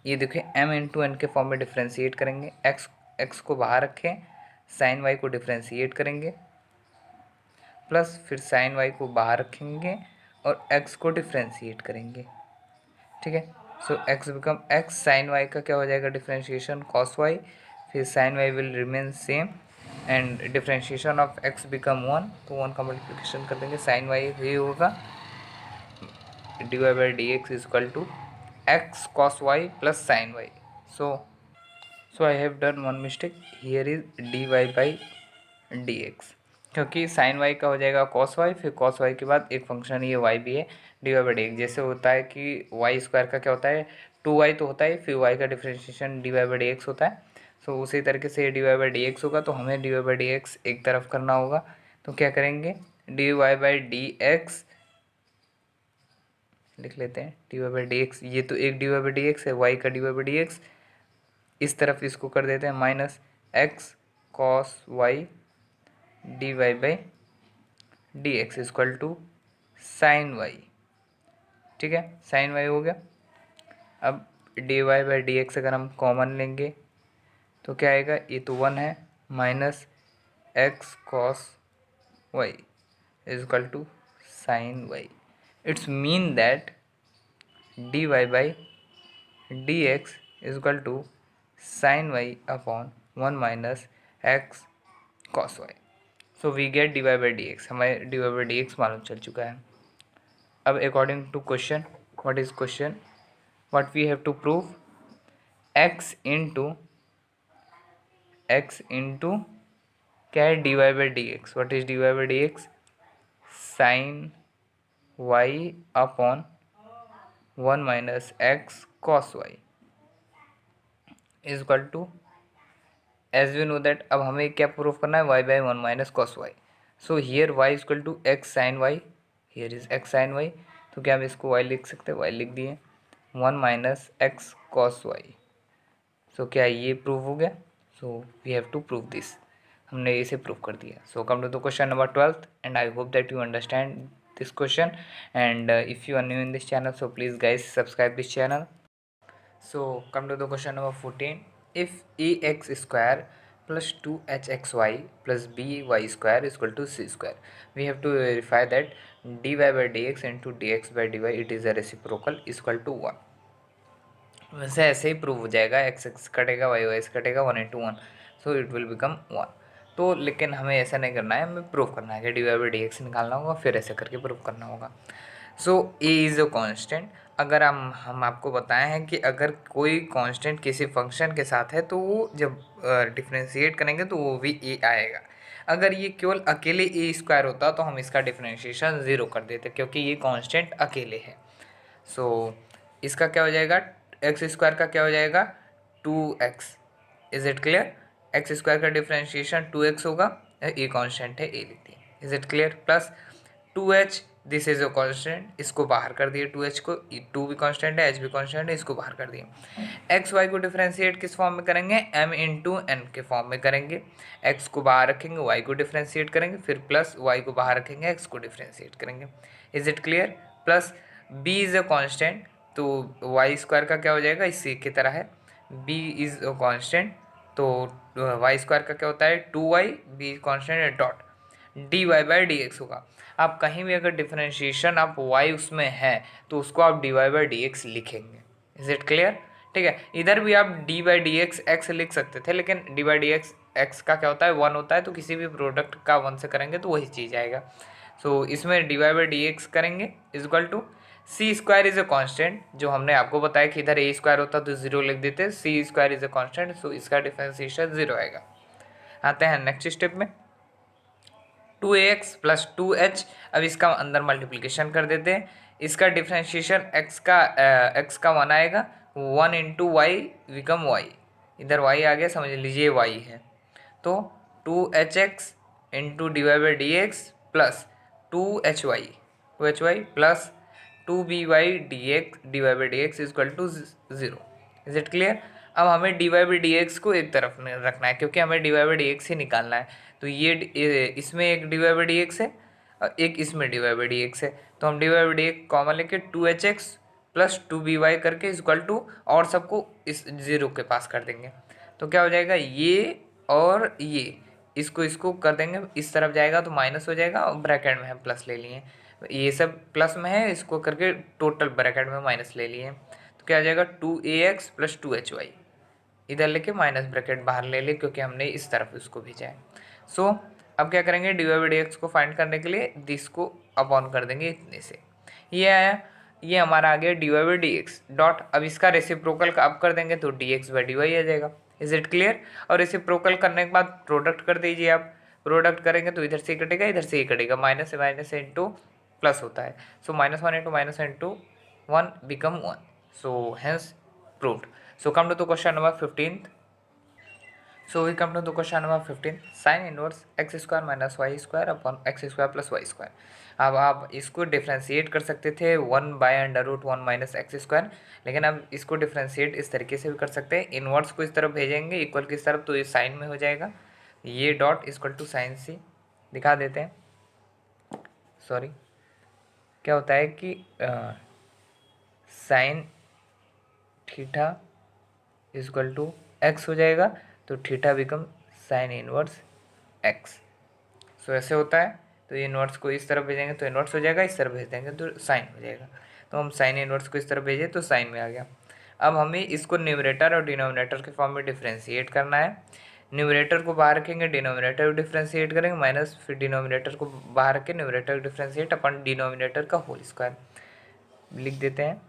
ये देखिए m इंटू एन के फॉर्म में डिफ्रेंशिएट करेंगे, x को बाहर रखें, साइन y को डिफ्रेंशिएट करेंगे, प्लस फिर साइन y को बाहर रखेंगे और x को डिफ्रेंशिएट करेंगे, ठीक है। So x become x, sine y का क्या हो जाएगा डिफ्रेंशिएशन cos y, फिर sine y will remain same and differentiation of x become 1, तो 1 का मल्टीप्लिकेशन कर देंगे, साइन y ये होगा dy/dx is equal to x cos y plus sine y। So I have done one mistake, here is dy/dx, क्योंकि sine y का हो जाएगा कॉस वाई, फिर कॉस वाई के बाद एक फंक्शन ये वाई भी है, dy/dx। जैसे होता है कि वाई स्क्वायर का क्या होता है 2y तो होता है, फिर वाई का डिफरेंशिएशन dy/dx होता है। सो उसी तरीके से dy/dx होगा, तो हमें dy/dx एक तरफ करना होगा, तो क्या करेंगे, dy/dx लिख लेते हैं, dy/dx, ये तो एक dy/dx है, y का dy/dx इस तरफ इसको कर देते हैं minus x cos y D Y by D x equal to sine y. ठीक है, साइन वाई हो गया। अब d Y by D x अगर हम कॉमन लेंगे तो क्या आएगा, ये तो 1 है, minus x cos y is equal to sine y. It's mean that d Y by D x is equal to sine y upon 1 minus x cos y. So we get d Y by D x, हमें d Y by D x मालूम चल चुका है। अब according to question, what is question, what we have to prove, x into क्या है, D Y by D x. What is d Y by D x, sine y upon 1 minus x cos y is equal to, as we know that, अब हमें क्या proof करना है, y by 1 minus cos y. So here y is equal to x sine y, here is x sine y, तो क्या हम इसको Y लिख सकते हैं, वाई लिख दिए, 1 minus x cos y. So क्या ये प्रूव हो गया, so we have to prove this, हमने इसे प्रूव कर दिया। So come to the question number 12 and I hope that you understand this question, and if you are new in this channel, so please guys subscribe this channel. So come to the question number 14. If ax square plus 2hxy plus by square is equal to c square, we have to verify that dy by dx into dx by dy it is a reciprocal is equal to 1. वैसे ऐसे ही prove हो जाएगा, x x कटेगा, Y Y कटेगा, 1 into 1, so it will become 1। तो लेकिन हमें ऐसा नहीं करना है, हमें प्रूव करना है कि d Y by D x निकालना होगा, फिर ऐसे करके प्रूव करना होगा। So a is a constant. अगर हम आपको बताए हैं कि अगर कोई कांस्टेंट किसी फंक्शन के साथ है तो वो जब डिफ्रेंशिएट करेंगे तो वो भी ए आएगा। अगर ये केवल अकेले ए स्क्वायर होता तो हम इसका डिफ्रेंशिएशन 0 कर देते, क्योंकि ये कांस्टेंट अकेले है। सो इसका क्या हो जाएगा, एक्स स्क्वायर का क्या हो जाएगा, 2x। Is it clear, x square का डिफ्रेंशिएशन 2x होगा, ये कांस्टेंट है, ए लिख दिए। Is it clear, plus 2h, this is a constant, इसको बाहर कर दिए 2h को, 2 भी कांस्टेंट है, h भी कांस्टेंट है, इसको बाहर कर दिए। एक्स वाई को डिफ्रेंशिएट किस फॉर्म में करेंगे, m इंटू एन के फॉर्म में करेंगे। x को बाहर रखेंगे, y को डिफ्रेंशिएट करेंगे, फिर प्लस y को बाहर रखेंगे, x को डिफ्रेंशिएट करेंगे। Is it clear, plus b is a constant, तो वाई स्क्वायर का क्या हो जाएगा, इसी की तरह है, b इज अ कांस्टेंट, तो वाई स्क्वायर का क्या होता है 2y, b कांस्टेंट है, dot D Y by D x होगा। आप कहीं भी अगर डिफ्रेंशिएशन आप y उसमें है तो उसको आप d Y by D x लिखेंगे। इज इट क्लियर, ठीक है। इधर भी आप d by D x x लिख सकते थे, लेकिन d by D x x का क्या होता है 1 होता है, तो किसी भी प्रोडक्ट का 1 से करेंगे तो वही चीज़ आएगा। सो इसमें d Y by D x करेंगे is equal to c square is a constant, जो हमने आपको बताया कि इधर ए स्क्वायर होता तो 0 लिख देते, सी स्क्वायर इज अ कांस्टेंट, सो इसका डिफरेंशिएशन 0 आएगा। आते हैं नेक्स्ट स्टेप में, 2ax प्लस 2h, अब इसका अंदर मल्टीप्लिकेशन कर देते हैं, इसका डिफरेंशिएशन x का 1 आएगा, 1 इंटू वाई बिकम y, इधर y आ गया, समझ लीजिए y है, तो 2hx into D Y by D x plus 2hy plus 2by dx d Y by D x equal to 0। Is it clear, अब हमें d Y by D x को एक तरफ रखना है, क्योंकि हमें d Y by D x ही निकालना है। तो ये इसमें एक d Y by D x है और एक इसमें d Y by D x है, तो हम d Y by D x common लेके 2hx प्लस 2by करके इक्वल टू और सबको इस 0 के पास कर देंगे, तो क्या हो जाएगा, ये और ये इसको कर देंगे, इस तरफ जाएगा तो माइनस हो जाएगा, और ब्रैकेट में हम प्लस ले लिए, ये सब प्लस में है, इसको करके टोटल ब्रैकेट में माइनस ले लिए, तो क्या हो जाएगा 2ax प्लस 2hy, इधर लेके माइनस ब्रैकेट बाहर ले लिए, क्योंकि हमने इस तरफ इसको भेजा है। सो अब क्या करेंगे, d Y by D x को फाइंड करने के लिए दिस को अपॉन कर देंगे इतने से, ये आया, ये हमारा आ गया d Y by D x dot, अब इसका रेसिप्रोकल अब कर देंगे तो d x by d y आ जाएगा। इज इट क्लियर, और रेसिप्रोकल करने के बाद प्रोडक्ट कर दीजिए आप, प्रोडक्ट करेंगे तो इधर से ही कटेगा, इधर से ही कटेगा, माइनस से माइनस इंटू प्लस होता है, so -1 into 1 become 1, so hence proved. So come to the question number 15। So we come to the question number 15. Sin inverse x square minus y square upon x square plus y square. अब आप इसको differentiate कर सकते थे 1/√1 minus x square, लेकिन अब इसको differentiate इस तरीके से भी कर सकते हैं। इनवर्स को इस तरफ भेजेंगे इक्वल की इस तरफ, तो ये साइन में हो जाएगा, ये dot equal to sine c दिखा देते हैं। सॉरी, क्या होता है कि sine theta equal to x हो जाएगा, तो theta become sine inverse x. So ऐसे होता है। तो ये इनवर्स को इस तरफ भेजेंगे तो इनवर्स हो जाएगा, इस तरफ भेज देंगे तो साइन हो जाएगा। तो हम साइन इनवर्स को इस तरफ भेजें तो साइन में आ गया। अब हमें इसको न्यूमरेटर और डिनोमिनेटर के फॉर्म में डिफ्रेंशिएट करना है। न्यूमरेटर को बाहर रखेंगे, डिनोमिनेटर डिफ्रेंशिएट करेंगे, माइनस फिर डिनोमिनेटर को बाहर रख के न्यूमरेटर डिफ्रेंशिएट अपन डिनोमिनेटर का होल स्क्वायर लिख देते हैं।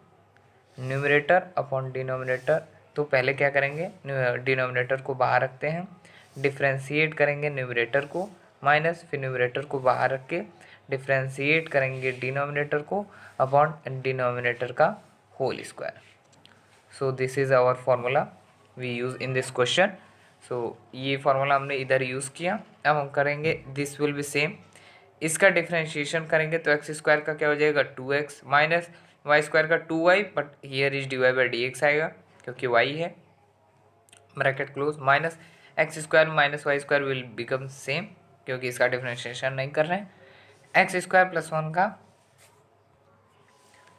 न्यूमरेटर अपॉन डिनोमिनेटर, तो पहले क्या करेंगे, डिनोमिनेटर को बाहर रखते हैं, डिफ्रेंशिएट करेंगे न्यूमरेटर को, माइनस फिर न्यूमरेटर को बाहर रख के डिफ्रेंशिएट करेंगे डिनोमिनेटर को अपॉन डिनोमिनेटर का whole square. So this is our formula we use in this question. So ये फार्मूला हमने इधर यूज़ किया। अब हम करेंगे दिस विल बी सेम, इसका डिफ्रेंशिएशन करेंगे तो एक्स स्क्वायर का क्या हो जाएगा 2x माइनस वाई स्क्वायर का 2y, but here is d Y by D x आएगा क्योंकि y है, bracket close, minus x square minus y square will become same क्योंकि इसका डिफ्रेंशिएशन नहीं कर रहे हैं। एक्स स्क्वायर प्लस 1 का,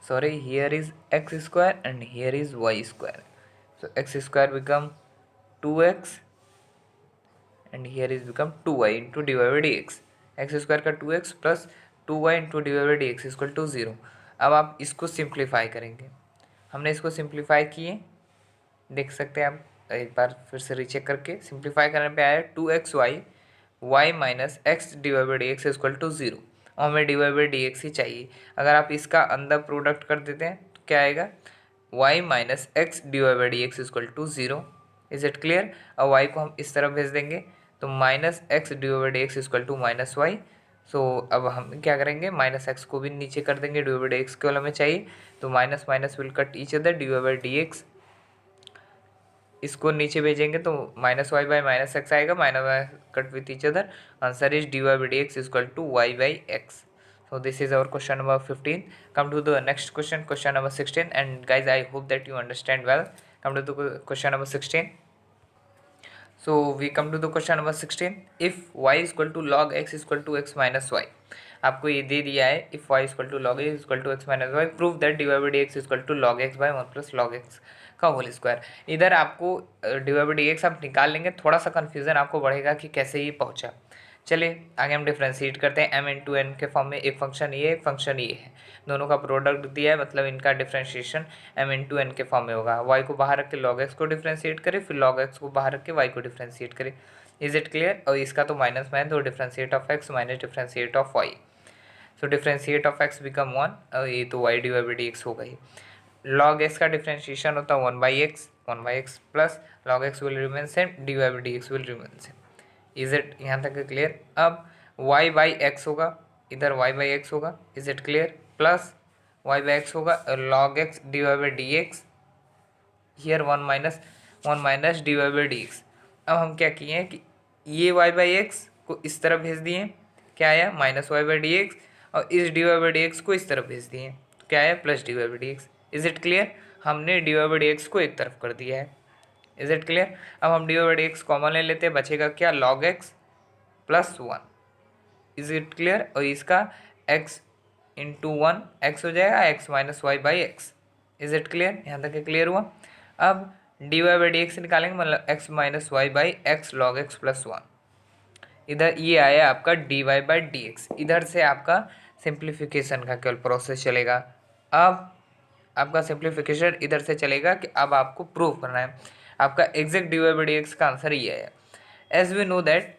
sorry, here is x square and here is y square, so x square become 2x and here is become 2y into D Y by D x. X square का 2x plus 2y into D Y by D x equal to 0। अब आप इसको simplify करेंगे, हमने इसको simplify किए, देख सकते हैं आप एक बार फिर से रीचेक करके। सिंप्लीफाई करने पे आया 2xy y minus x d Y by D x equal to 0, और हमें d Y by D x ही चाहिए। अगर आप इसका अंदर प्रोडक्ट कर देते हैं तो क्या आएगा, y minus x d Y by D x equal to 0। Is it clear. और y को हम इस तरफ भेज देंगे तो minus x d Y by D x equal to minus y. So अब हम क्या करेंगे, माइनस एक्स को भी नीचे कर देंगे, d Y by D x केवल हमें चाहिए, तो minus minus will cut each other, d Y by D x इसको नीचे भेजेंगे तो minus y by minus x आएगा, minus y cut with each other, answer is d Y by D x equal to y by x. So this is our question number 15. Come to the next question, question number 16, and guys I hope that you understand well. Come to the question number 16. So we come to the question number 16. If y is equal to log x is equal to x minus y, आपको ये दे दिया है if y is equal to log x is equal to x minus y, prove that dy by dx is equal to log x by 1 plus log x का whole square. इधर आपको dy by dx आप निकाल लेंगे, थोड़ा सा confusion आपको बढ़ेगा कि कैसे ये पहुंचा। चलिए आगे हम डिफ्रेंशिएट करते हैं, m इंटू एन के फॉर्म में, एक फंक्शन ये एक फंक्शन ये है, दोनों का प्रोडक्ट दिया है, मतलब इनका डिफ्रेंशिएशन m इंटू एन के फॉर्म में होगा। y को बाहर रख के log x को डिफ्रेंशिएट करें, फिर log x को बाहर रख के y को डिफ्रेंशिएट करें। Is it clear. और इसका तो माइनस में है तो differentiate of x minus differentiate of y, so differentiate of x become 1, और ये तो y d Y by D x हो गई। log x का डिफ्रेंशिएशन होता है 1/x plus log x will remain same, D Y by D x will remain same. Is it यहाँ तक क्लियर। अब y बाई एक्स होगा, इधर y बाई एक्स होगा, is it clear, plus y by x होगा log x d Y by D x, here 1 minus D Y by D x. अब हम क्या किए हैं कि ये y बाई एक्स को इस तरफ भेज दिए, क्या आया minus y by D x, और इस d Y by D x को इस तरफ भेज दिए, क्या आया plus d Y by D x. Is it clear, हमने d Y by D x को एक तरफ कर दिया है। Is it clear. अब हम d Y by D x common ले लेते हैं, बचेगा क्या log x plus 1। Is it clear. और इसका x इंटू 1 x हो जाएगा, x minus y by x. Is it clear, यहाँ तक क्लियर हुआ। अब d Y by D x निकालेंगे, मतलब x minus y by x log x plus 1। इधर ये आया आपका d Y by D x, इधर से आपका सिंप्लीफिकेशन का केवल प्रोसेस चलेगा। अब आपका सिंप्लीफिकेशन इधर से चलेगा कि अब आपको प्रूव करना है, आपका exact d Y by D x का आंसर ये है। As we know that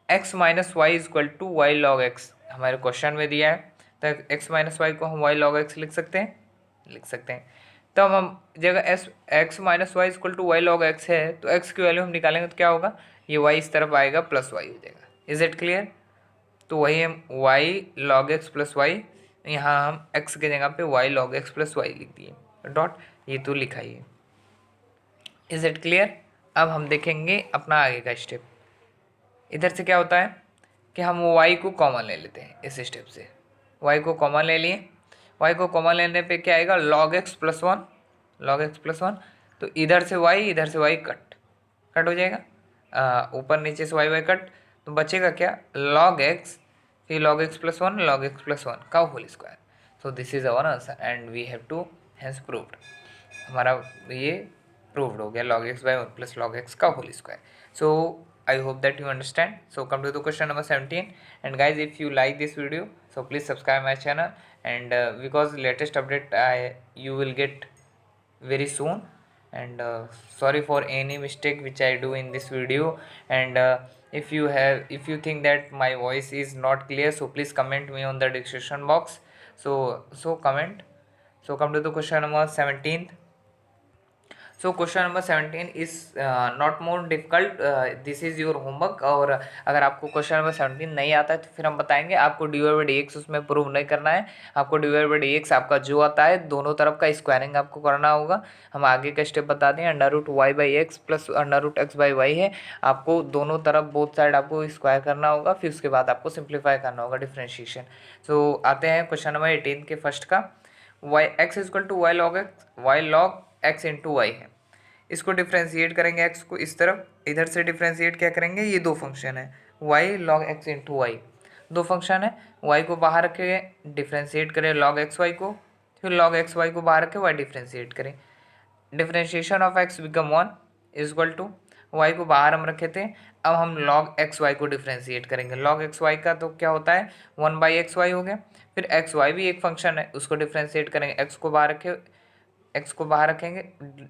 x minus y is equal to y log x, हमारे क्वेश्चन में दिया है, तो x माइनस वाई को हम वाई लॉग एक्स लिख सकते हैं। तो हम जगह x minus y is equal to y log x है, तो x की वैल्यू हम निकालेंगे तो क्या होगा, ये y इस तरफ आएगा प्लस वाई हो जाएगा। Is it clear. तो वही हम y log x plus y, यहाँ हम x के जगह पे y log x plus y लिख दिए, डॉट, ये तो लिखा ही है। Is it clear. अब हम देखेंगे अपना आगे का स्टेप। इधर से क्या होता है कि हम y को कॉमन ले लेते हैं इस स्टेप से। y को कॉमन ले लिए, y को कॉमन लेने पे क्या आएगा, log x plus one, log x plus one. तो इधर से y कट कट हो जाएगा, ऊपर नीचे से y कट, तो बचेगा क्या, log x, फिर log x plus one, log x plus one का whole square. So this is our answer and we have to hence proved. हमारा ये प्रूव्ड हो गया, log x by 1 plus log x का होल स्क्वायर। सो I hope that you understand. So come to the question number 17, and guys, if you like this video, so please subscribe my channel, and because latest update you will get very soon, and sorry for any mistake which I do in this video, and if you think that my voice is not clear, so please comment me on the description box. So comment. So come to the question number 17. So question number 17 is not more difficult, this is your homework. और अगर आपको question number 17 नहीं आता है तो फिर हम बताएंगे, आपको d Y by D x उसमें प्रूव नहीं करना है। आपको d Y by D x आपका जो आता है दोनों तरफ का स्क्वायरिंग आपको करना होगा। हम आगे का स्टेप बता दें, under root y by x plus under root x by y है, आपको दोनों तरफ बोथ साइड आपको स्क्वायर करना होगा, फिर उसके बाद आपको सिंप्लीफाई करना होगा, डिफ्रेंशिएशन। सो आते हैं क्वेश्चन नंबर 18 के फर्स्ट का। Y x is equal to y log x, y log x into y है। इसको डिफ्रेंशिएट करेंगे एक्स को इस तरफ, इधर से डिफ्रेंशिएट क्या करेंगे, ये दो फंक्शन है y log x into y, दो फंक्शन है। वाई को बाहर रखे डिफ्रेंशिएट करें लॉग एक्स वाई को, फिर लॉग एक्स वाई को बाहर रखे वाई डिफ्रेंशिएट करें। Differentiation of x become one is equal to, y को बाहर हम रखे थे, अब हम लॉग एक्स वाई को डिफ्रेंशिएट करेंगे। लॉग एक्स वाई का तो क्या होता है, वन बाई एक्स वाई हो गया। फिर एक्स वाई भी एक फंक्शन है, उसको डिफ्रेंशिएट करेंगे, एक्स को बाहर रखे, एक्स को बाहर रखेंगे,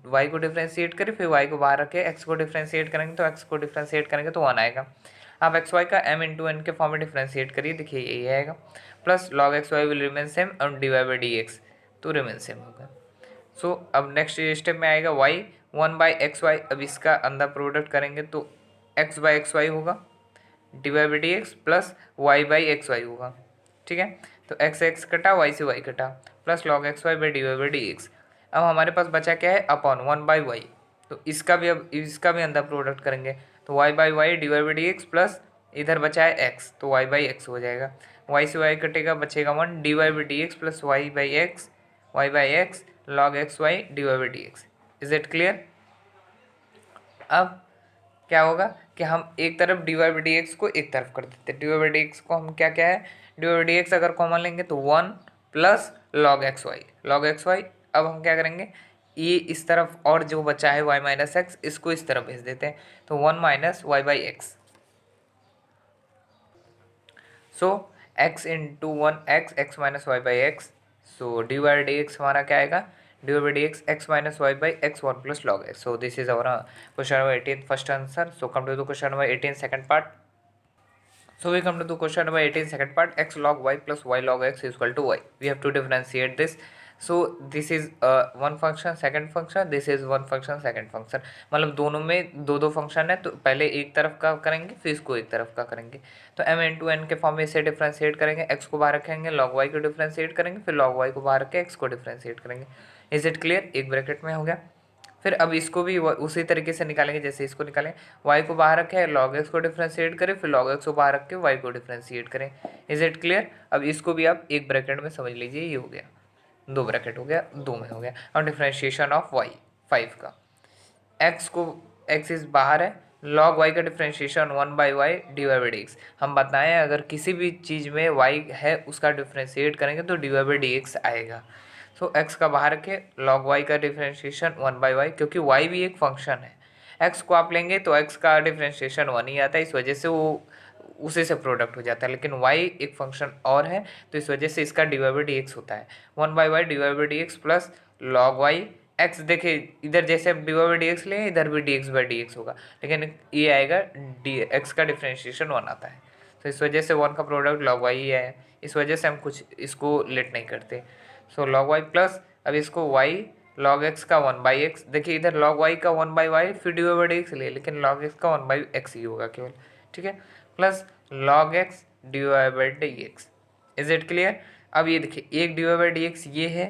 वाई को डिफ्रेंशिएट करें, फिर वाई को बाहर रखे, एक्स को डिफ्रेंशिएट करेंगे, तो एक्स को डिफ्रेंशिएट करेंगे तो वन आएगा। आप एक्स वाई का एम इंटू एन के फॉर्म में डिफ्रेंशिएट करिए, देखिए यही आएगा। Plus log x y will remain same और d Y by D x तो रिमेन सेम होगा। सो अब नेक्स्ट स्टेप में आएगा y one by x y. अब इसका अंदर प्रोडक्ट करेंगे तो एक्स बाई एक्स वाई होगा, d Y by D x plus y by x y होगा, ठीक है। तो एक्स एक्स कटा, वाई से वाई कटा, plus log x y by d Y by D x. अब हमारे पास बचा क्या है, अपॉन वन बाई वाई, तो इसका भी अब इसका भी अंदर प्रोडक्ट करेंगे तो y by y D Y by D x plus इधर बचा है एक्स तो वाई बाई एक्स हो जाएगा। वाई से वाई कटेगा, बचेगा one, d Y by D x plus y by x log x y D Y by D x. Is it clear. अब क्या होगा कि हम एक तरफ d Y by D x को एक तरफ कर देते हैं, d Y by D x को हम क्या क्या है, D Y by D x अगर कॉमन लेंगे तो one plus log x y. अब हम क्या करेंगे, ये इस तरफ और जो बचा है y माइनस एक्स इसको इस तरफ भेज देते हैं, तो one minus y by x. So x into one x minus y by x. So D y d x हमारा क्या आएगा, D Y by D x x minus y by x one plus log x. So this is our question number 18 first answer. So come to the question number 18 second part. So we come to the question number 18 second part, x log y plus y log x is equal to y. We have to differentiate this. So this is one function second function, this is one function second function, मतलब दोनों में दो दो function है, तो पहले एक तरफ का करेंगे फिर इसको एक तरफ का करेंगे। तो m इंटू एन के फॉर्म में इसे डिफ्रेंशिएट करेंगे, x को बाहर रखेंगे, log y को डिफ्रेंशिएट करेंगे, फिर log y को बाहर रख के x को डिफ्रेंशिएट करेंगे। इज इट क्लियर, एक ब्रैकेट में हो गया। फिर अब इसको भी उसी तरीके से निकालेंगे जैसे इसको निकालें, y को बाहर रखें, log x को डिफ्रेंशिएट करें, फिर log x को बाहर रख के y को डिफ्रेंशिएट करें। Is it clear. अब इसको भी आप एक ब्रैकेट में समझ लीजिए, ये हो गया, दो ब्रैकेट हो गया, दो में हो गया। और डिफ्रेंशिएशन ऑफ y 5 का, x को x इस बाहर है, log y का differentiation one by y D Y by D x. हम बताएं अगर किसी भी चीज़ में y है उसका डिफ्रेंशिएट करेंगे तो D Y by D x आएगा। सो x का बाहर रखे, log y का डिफ्रेंशिएशन वन बाई वाई, क्योंकि y भी एक फंक्शन है, x को आप लेंगे तो x का डिफ्रेंशिएशन वन ही आता है, इस वजह से वो उसी से प्रोडक्ट हो जाता है, लेकिन y एक फंक्शन और है तो इस वजह से इसका d Y by D x होता है, one by y D Y by D x plus log y x. देखिए इधर जैसे d Y by D x लें, इधर भी d x by D x होगा, लेकिन ये आएगा डी एक्स का डिफ्रेंशिएशन वन आता है, तो इस वजह से वन का प्रोडक्ट लॉग वाई ही है, इस वजह से हम कुछ इसको लेट नहीं करते। सो लॉग वाई प्लस अब इसको वाई लॉग एक्स का वन बाई एक्स, देखिए इधर लॉग वाई का वन बाई वाई फिर d Y by D x ले, लेकिन लॉग एक्स का वन बाई एक्स ही होगा केवल, ठीक है, plus log x d Y by D x. Is it clear. अब ये देखिए एक d Y by D x ये है,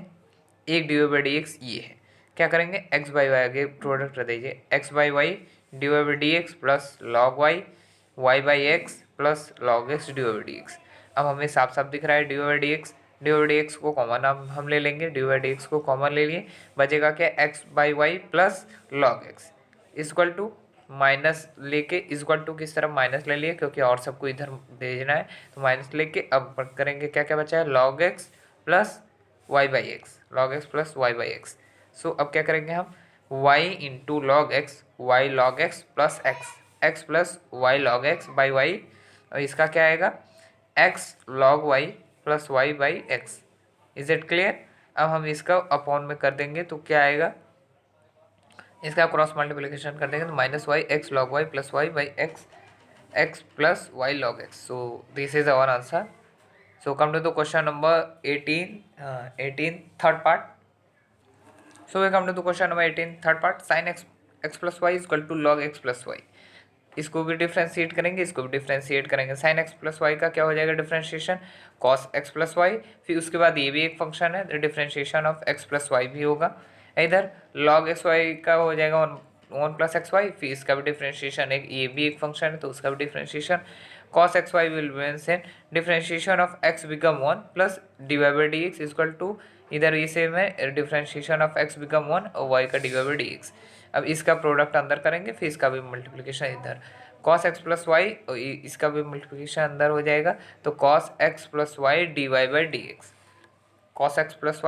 एक d Y by D x ये है, क्या करेंगे, एक्स बाई वाई आगे प्रोडक्ट रख दीजिए, x by y D Y by D x plus log y y by x plus log x d Y by D x. अब हमें साफ साफ दिख रहा है D Y by D x, d Y by D x को common हम ले लेंगे, d Y by D x को कॉमन ले लिए, बचेगा क्या, x by y plus log x equal to minus लेके इक्वल टू किस तरफ माइनस ले लिए क्योंकि और सबको इधर भेजना है, तो माइनस लेके अब करेंगे क्या क्या बचा है, log x plus y by x, log x plus y by x. So अब क्या करेंगे हम, y into log x y log x plus x plus y log x by y, और इसका क्या आएगा, x log y plus y by x. Is it clear. अब हम इसका अपॉन में कर देंगे तो क्या आएगा, इसका क्रॉस मल्टीप्लिकेशन कर देंगे तो minus y x log y plus y by x plus y log x. So this is our answer. So come to the question number 18 third part. So we come to the question number 18 third part, sine x plus y equal to log x plus y. इसको भी differentiate करेंगे, इसको भी differentiate करेंगे। Sign x plus Y का क्या हो जाएगा differentiation, cos x plus y, फिर उसके बाद ये भी एक फंक्शन है तो differentiation of x plus y भी होगा। इधर लॉग एक्स वाई का हो जाएगा वन प्लस एक्स वाई, फिर इसका भी डिफ्रेंशिएशन, एक ये भी एक फंक्शन है तो उसका भी differentiation, cos x y will mention differentiation of x become one plus d Y by D x equal to, इधर ये सेम है, differentiation of x become one और वाई का d Y by D x. अब इसका product अंदर करेंगे, फिर इसका भी मल्टीप्लिकेशन इधर, cos एक्स प्लस वाई इसका भी मल्टीप्लिकेशन अंदर हो जाएगा तो cos x plus Y D Y by D x, cos x plus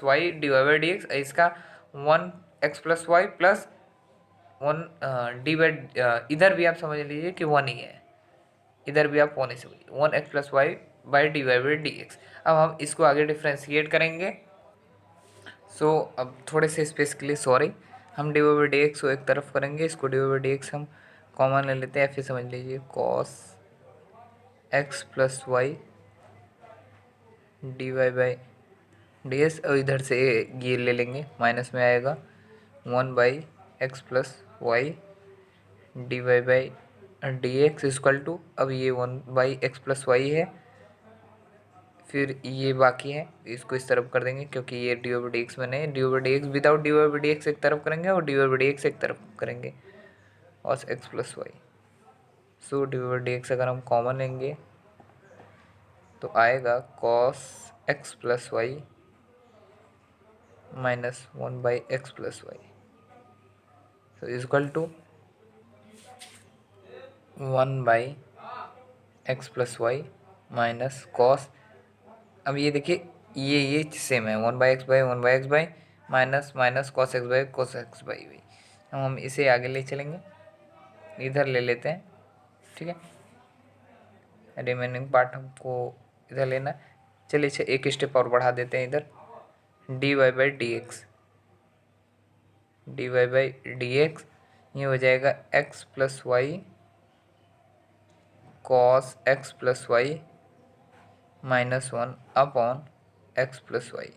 Y D Y by D x, इसका one x plus y plus one d by, इधर भी आप समझ लीजिए कि वन ही है, इधर भी आप वन ही समझिए, one x plus y by d Y by D x. अब हम इसको आगे डिफ्रेंशिएट करेंगे। सो अब थोड़े से स्पेस के लिए सॉरी, हम d Y by D x को एक तरफ करेंगे, इसको d Y by D x हम कॉमन ले लेते हैं, फिर समझ लीजिए cos x plus Y D Y by d s, और इधर से ये ले लेंगे, माइनस में आएगा one by x plus Y D Y by D x equal to, अब ये one by x plus y है, फिर ये बाकी है इसको इस तरफ कर देंगे क्योंकि ये डी ओवर डी एक्स बने, D over d x without D over d x एक तरफ करेंगे और डी ओवर डी एक्स एक तरफ करेंगे और x plus y. So d over d x अगर हम कॉमन लेंगे तो आएगा cos x plus y minus one by x plus y, तो equal to one by x plus y minus cos, अब ये देखिए ये सेम है, one by x by minus minus cos x by y. हम इसे आगे ले चलेंगे, इधर ले लेते हैं, ठीक है, रिमेनिंग पार्ट हमको इधर लेना। चलिए एक स्टेप और बढ़ा देते हैं, इधर d Y by D x, d Y by D x ये हो जाएगा x plus y cos x plus y minus one upon x plus y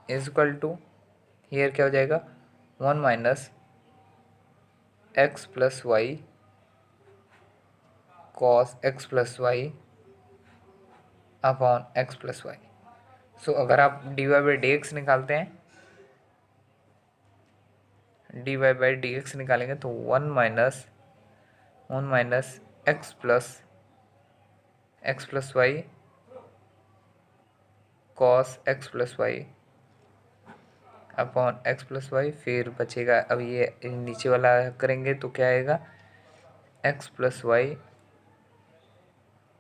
is equal to, here क्या हो जाएगा, one minus x plus y cos x plus y upon x plus y. So अगर आप d Y by D x निकालते हैं, d Y by D x निकालेंगे तो one minus x plus y cos x plus y upon x plus y, फिर बचेगा, अब ये नीचे वाला करेंगे तो क्या आएगा, x plus y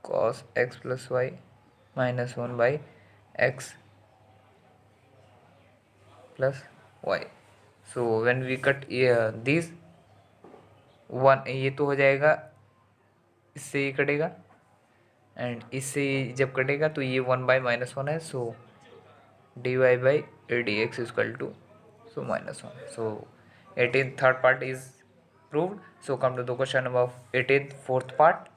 cos x plus y minus one by x plus y. So when we cut this one, ये तो हो जाएगा, इससे ये कटेगा एंड इससे जब कटेगा तो ये वन बाई माइनस वन है, so D Y by D x equal to so minus one. So 18th third part is proved. So come to the question number 18th fourth part.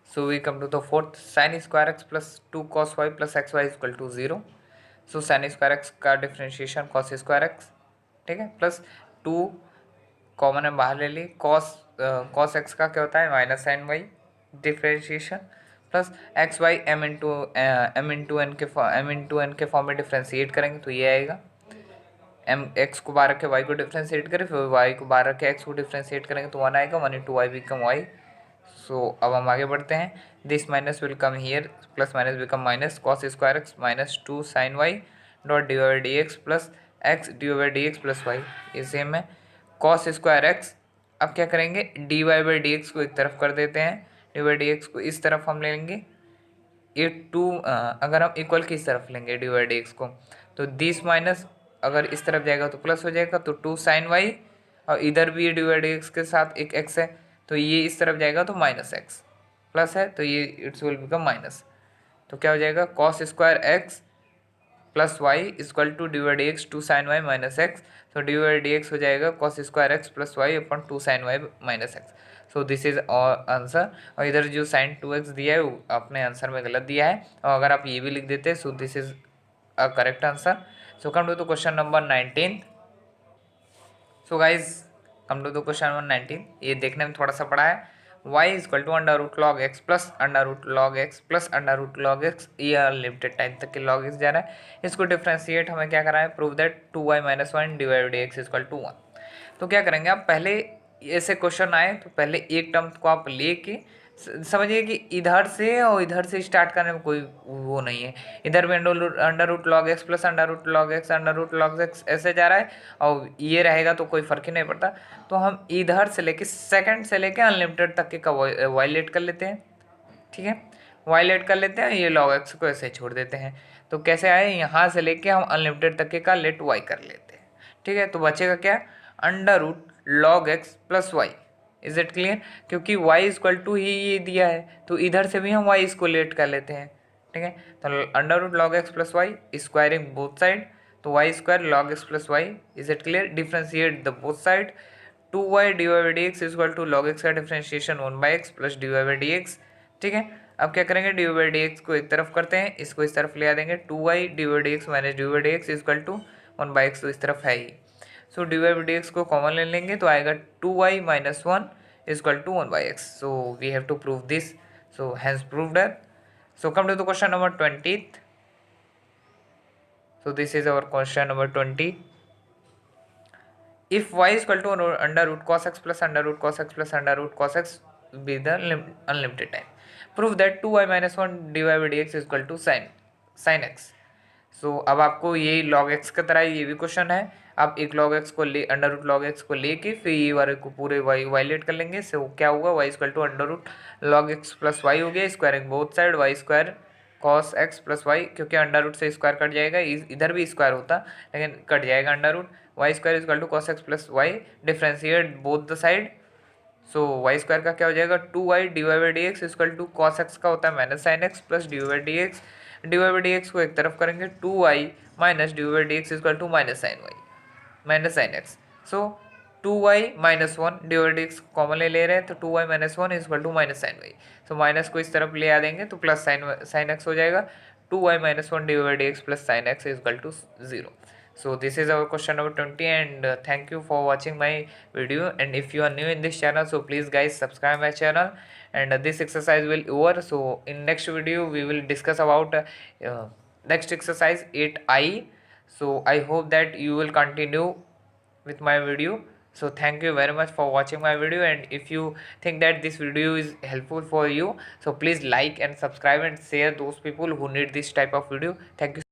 So we come to the fourth, sin square x plus 2 cos y plus xy is equal to 0. So sin square x का differentiation cos square x, ठीक है, plus 2 common है बाहर ले ली, cos x का क्या होता है minus sine y differentiation plus x y m into N के फॉर्म में डिफ्रेंशिएट करेंगे तो ये आएगा। एम एक्स को बाहर रखे वाई को डिफ्रेंशिएट करें, फिर वाई को बाहर रखे एक्स को डिफ्रेंशिएट करेंगे तो 1 आएगा। 1 into Y become y. So अब हम आगे बढ़ते हैं। This minus will come here, plus minus become minus, cos square x minus 2 sine y dot D y d x plus x d y d x plus y. ये same है cos square x. अब क्या करेंगे, d Y by D x को एक तरफ कर देते हैं, डी वाई डी एक्स को इस तरफ हम लेंगे। ये टू अगर हम इक्वल की इस तरफ लेंगे डी वाई डी एक्स को तो दिस माइनस अगर इस तरफ जाएगा तो प्लस हो जाएगा, तो 2 साइन वाई, और इधर भी डी वाई डी एक्स के साथ एक एक्स है तो ये इस तरफ जाएगा तो माइनस एक्स, प्लस है तो ये इट्स विल बिकम माइनस। तो क्या हो जाएगा, cos square x plus y equal to d y d x 2 sine y minus x. तो डी वाई डी एक्स हो जाएगा cos square x plus y upon 2 sine y minus x. So this is answer. और इधर जो sign 2x दिया है वो अपने आंसर में गलत दिया है, और अगर आप ये भी लिख देते so this is a correct answer. So come to the question number 19। So guys come to the question number 19। ये देखने में थोड़ा सा बड़ा है। y equal to under root log x plus under root log x plus under root log x, ये unlimited time तक के लॉग एक्स जा रहा है। इसको डिफ्रेंशिएट हमें क्या करा है, prove that 2y minus 1 divide x equal to 1। तो क्या करेंगे आप, पहले ऐसे क्वेश्चन आए तो पहले एक टर्म को आप लेके समझिए कि इधर से और इधर से स्टार्ट करने में कोई वो नहीं है। इधर भी under root log x plus under root log x under root log x ऐसे जा रहा है, और ये रहेगा तो कोई फर्क ही नहीं पड़ता। तो हम इधर से लेके सेकंड से लेके अनलिमिटेड तक के का वायलेट कर लेते हैं, ठीक है, वायलेट कर लेते हैं। ये लॉग एक्स को ऐसे छोड़ देते हैं। तो कैसे आए, यहाँ से लेके हम अनलिमिटेड तक के का लेट वाई कर लेते हैं, ठीक है। तो बचेगा क्या, under root log x plus y. Is it clear, क्योंकि y इक्वल टू ही ये दिया है तो इधर से भी हम y इसको लेट कर लेते हैं, ठीक है। तो under root log x plus y squaring both side, तो y square log x plus y. Is it clear, differentiate the both side. 2y d Y by D x equal to log x का differentiation 1/x plus d Y by D x, ठीक है। अब क्या करेंगे, d Y by D x को एक तरफ करते हैं, इसको इस तरफ ले आ देंगे। 2y d y d x minus D y d x equal to 1/x, तो इस तरफ है ही। So D Y by D x को कॉमन ले लेंगे तो आएगा 2y minus 1 is equal to 1/x. So we have to prove this. So hence proved it. So come to the question number 20th. So this is our question number 20. If y is equal to under root cos x plus under root cos x plus under root cos x be the unlimited time, prove that 2y minus 1 dy by dx is equal to sin x. सो अब आपको ये log x की तरह ये भी question है। आप एक log x को ले अंडर रूट log x को लेके फिर ये वाले को पूरे y वायलेट कर लेंगे। सो क्या होगा, y equal to under root log x plus y हो गया, squaring both side y square cos x plus y, क्योंकि अंडर रूट से स्क्वायर कट जाएगा, इधर भी स्क्वायर होता लेकिन कट जाएगा under root. Y square equal to cos x plus y, differentiate both the side. So y square का क्या हो जाएगा, 2y d Y by D x equal to cos x का होता है minus sine x plus d Y by D x. D Y by D x को एक तरफ करेंगे, 2y minus D Y by D x equal to minus sine y minus sine x. So 2y minus 1 d y d x common ले रहे हैं तो 2y minus 1 equal to minus sine y. So minus को इस तरफ ले आ देंगे तो प्लस साइन एक्स हो जाएगा। 2y minus 1 d y d x plus sine x equal to 0. So this is our question number 20, and thank you for watching my video. And if you are new in this channel, so please guys subscribe my channel. And this exercise will over. So in next video we will discuss about next exercise 8I. So I hope that you will continue with my video. So thank you very much for watching my video, and if you think that this video is helpful for you, so please like and subscribe and share those people who need this type of video. Thank you.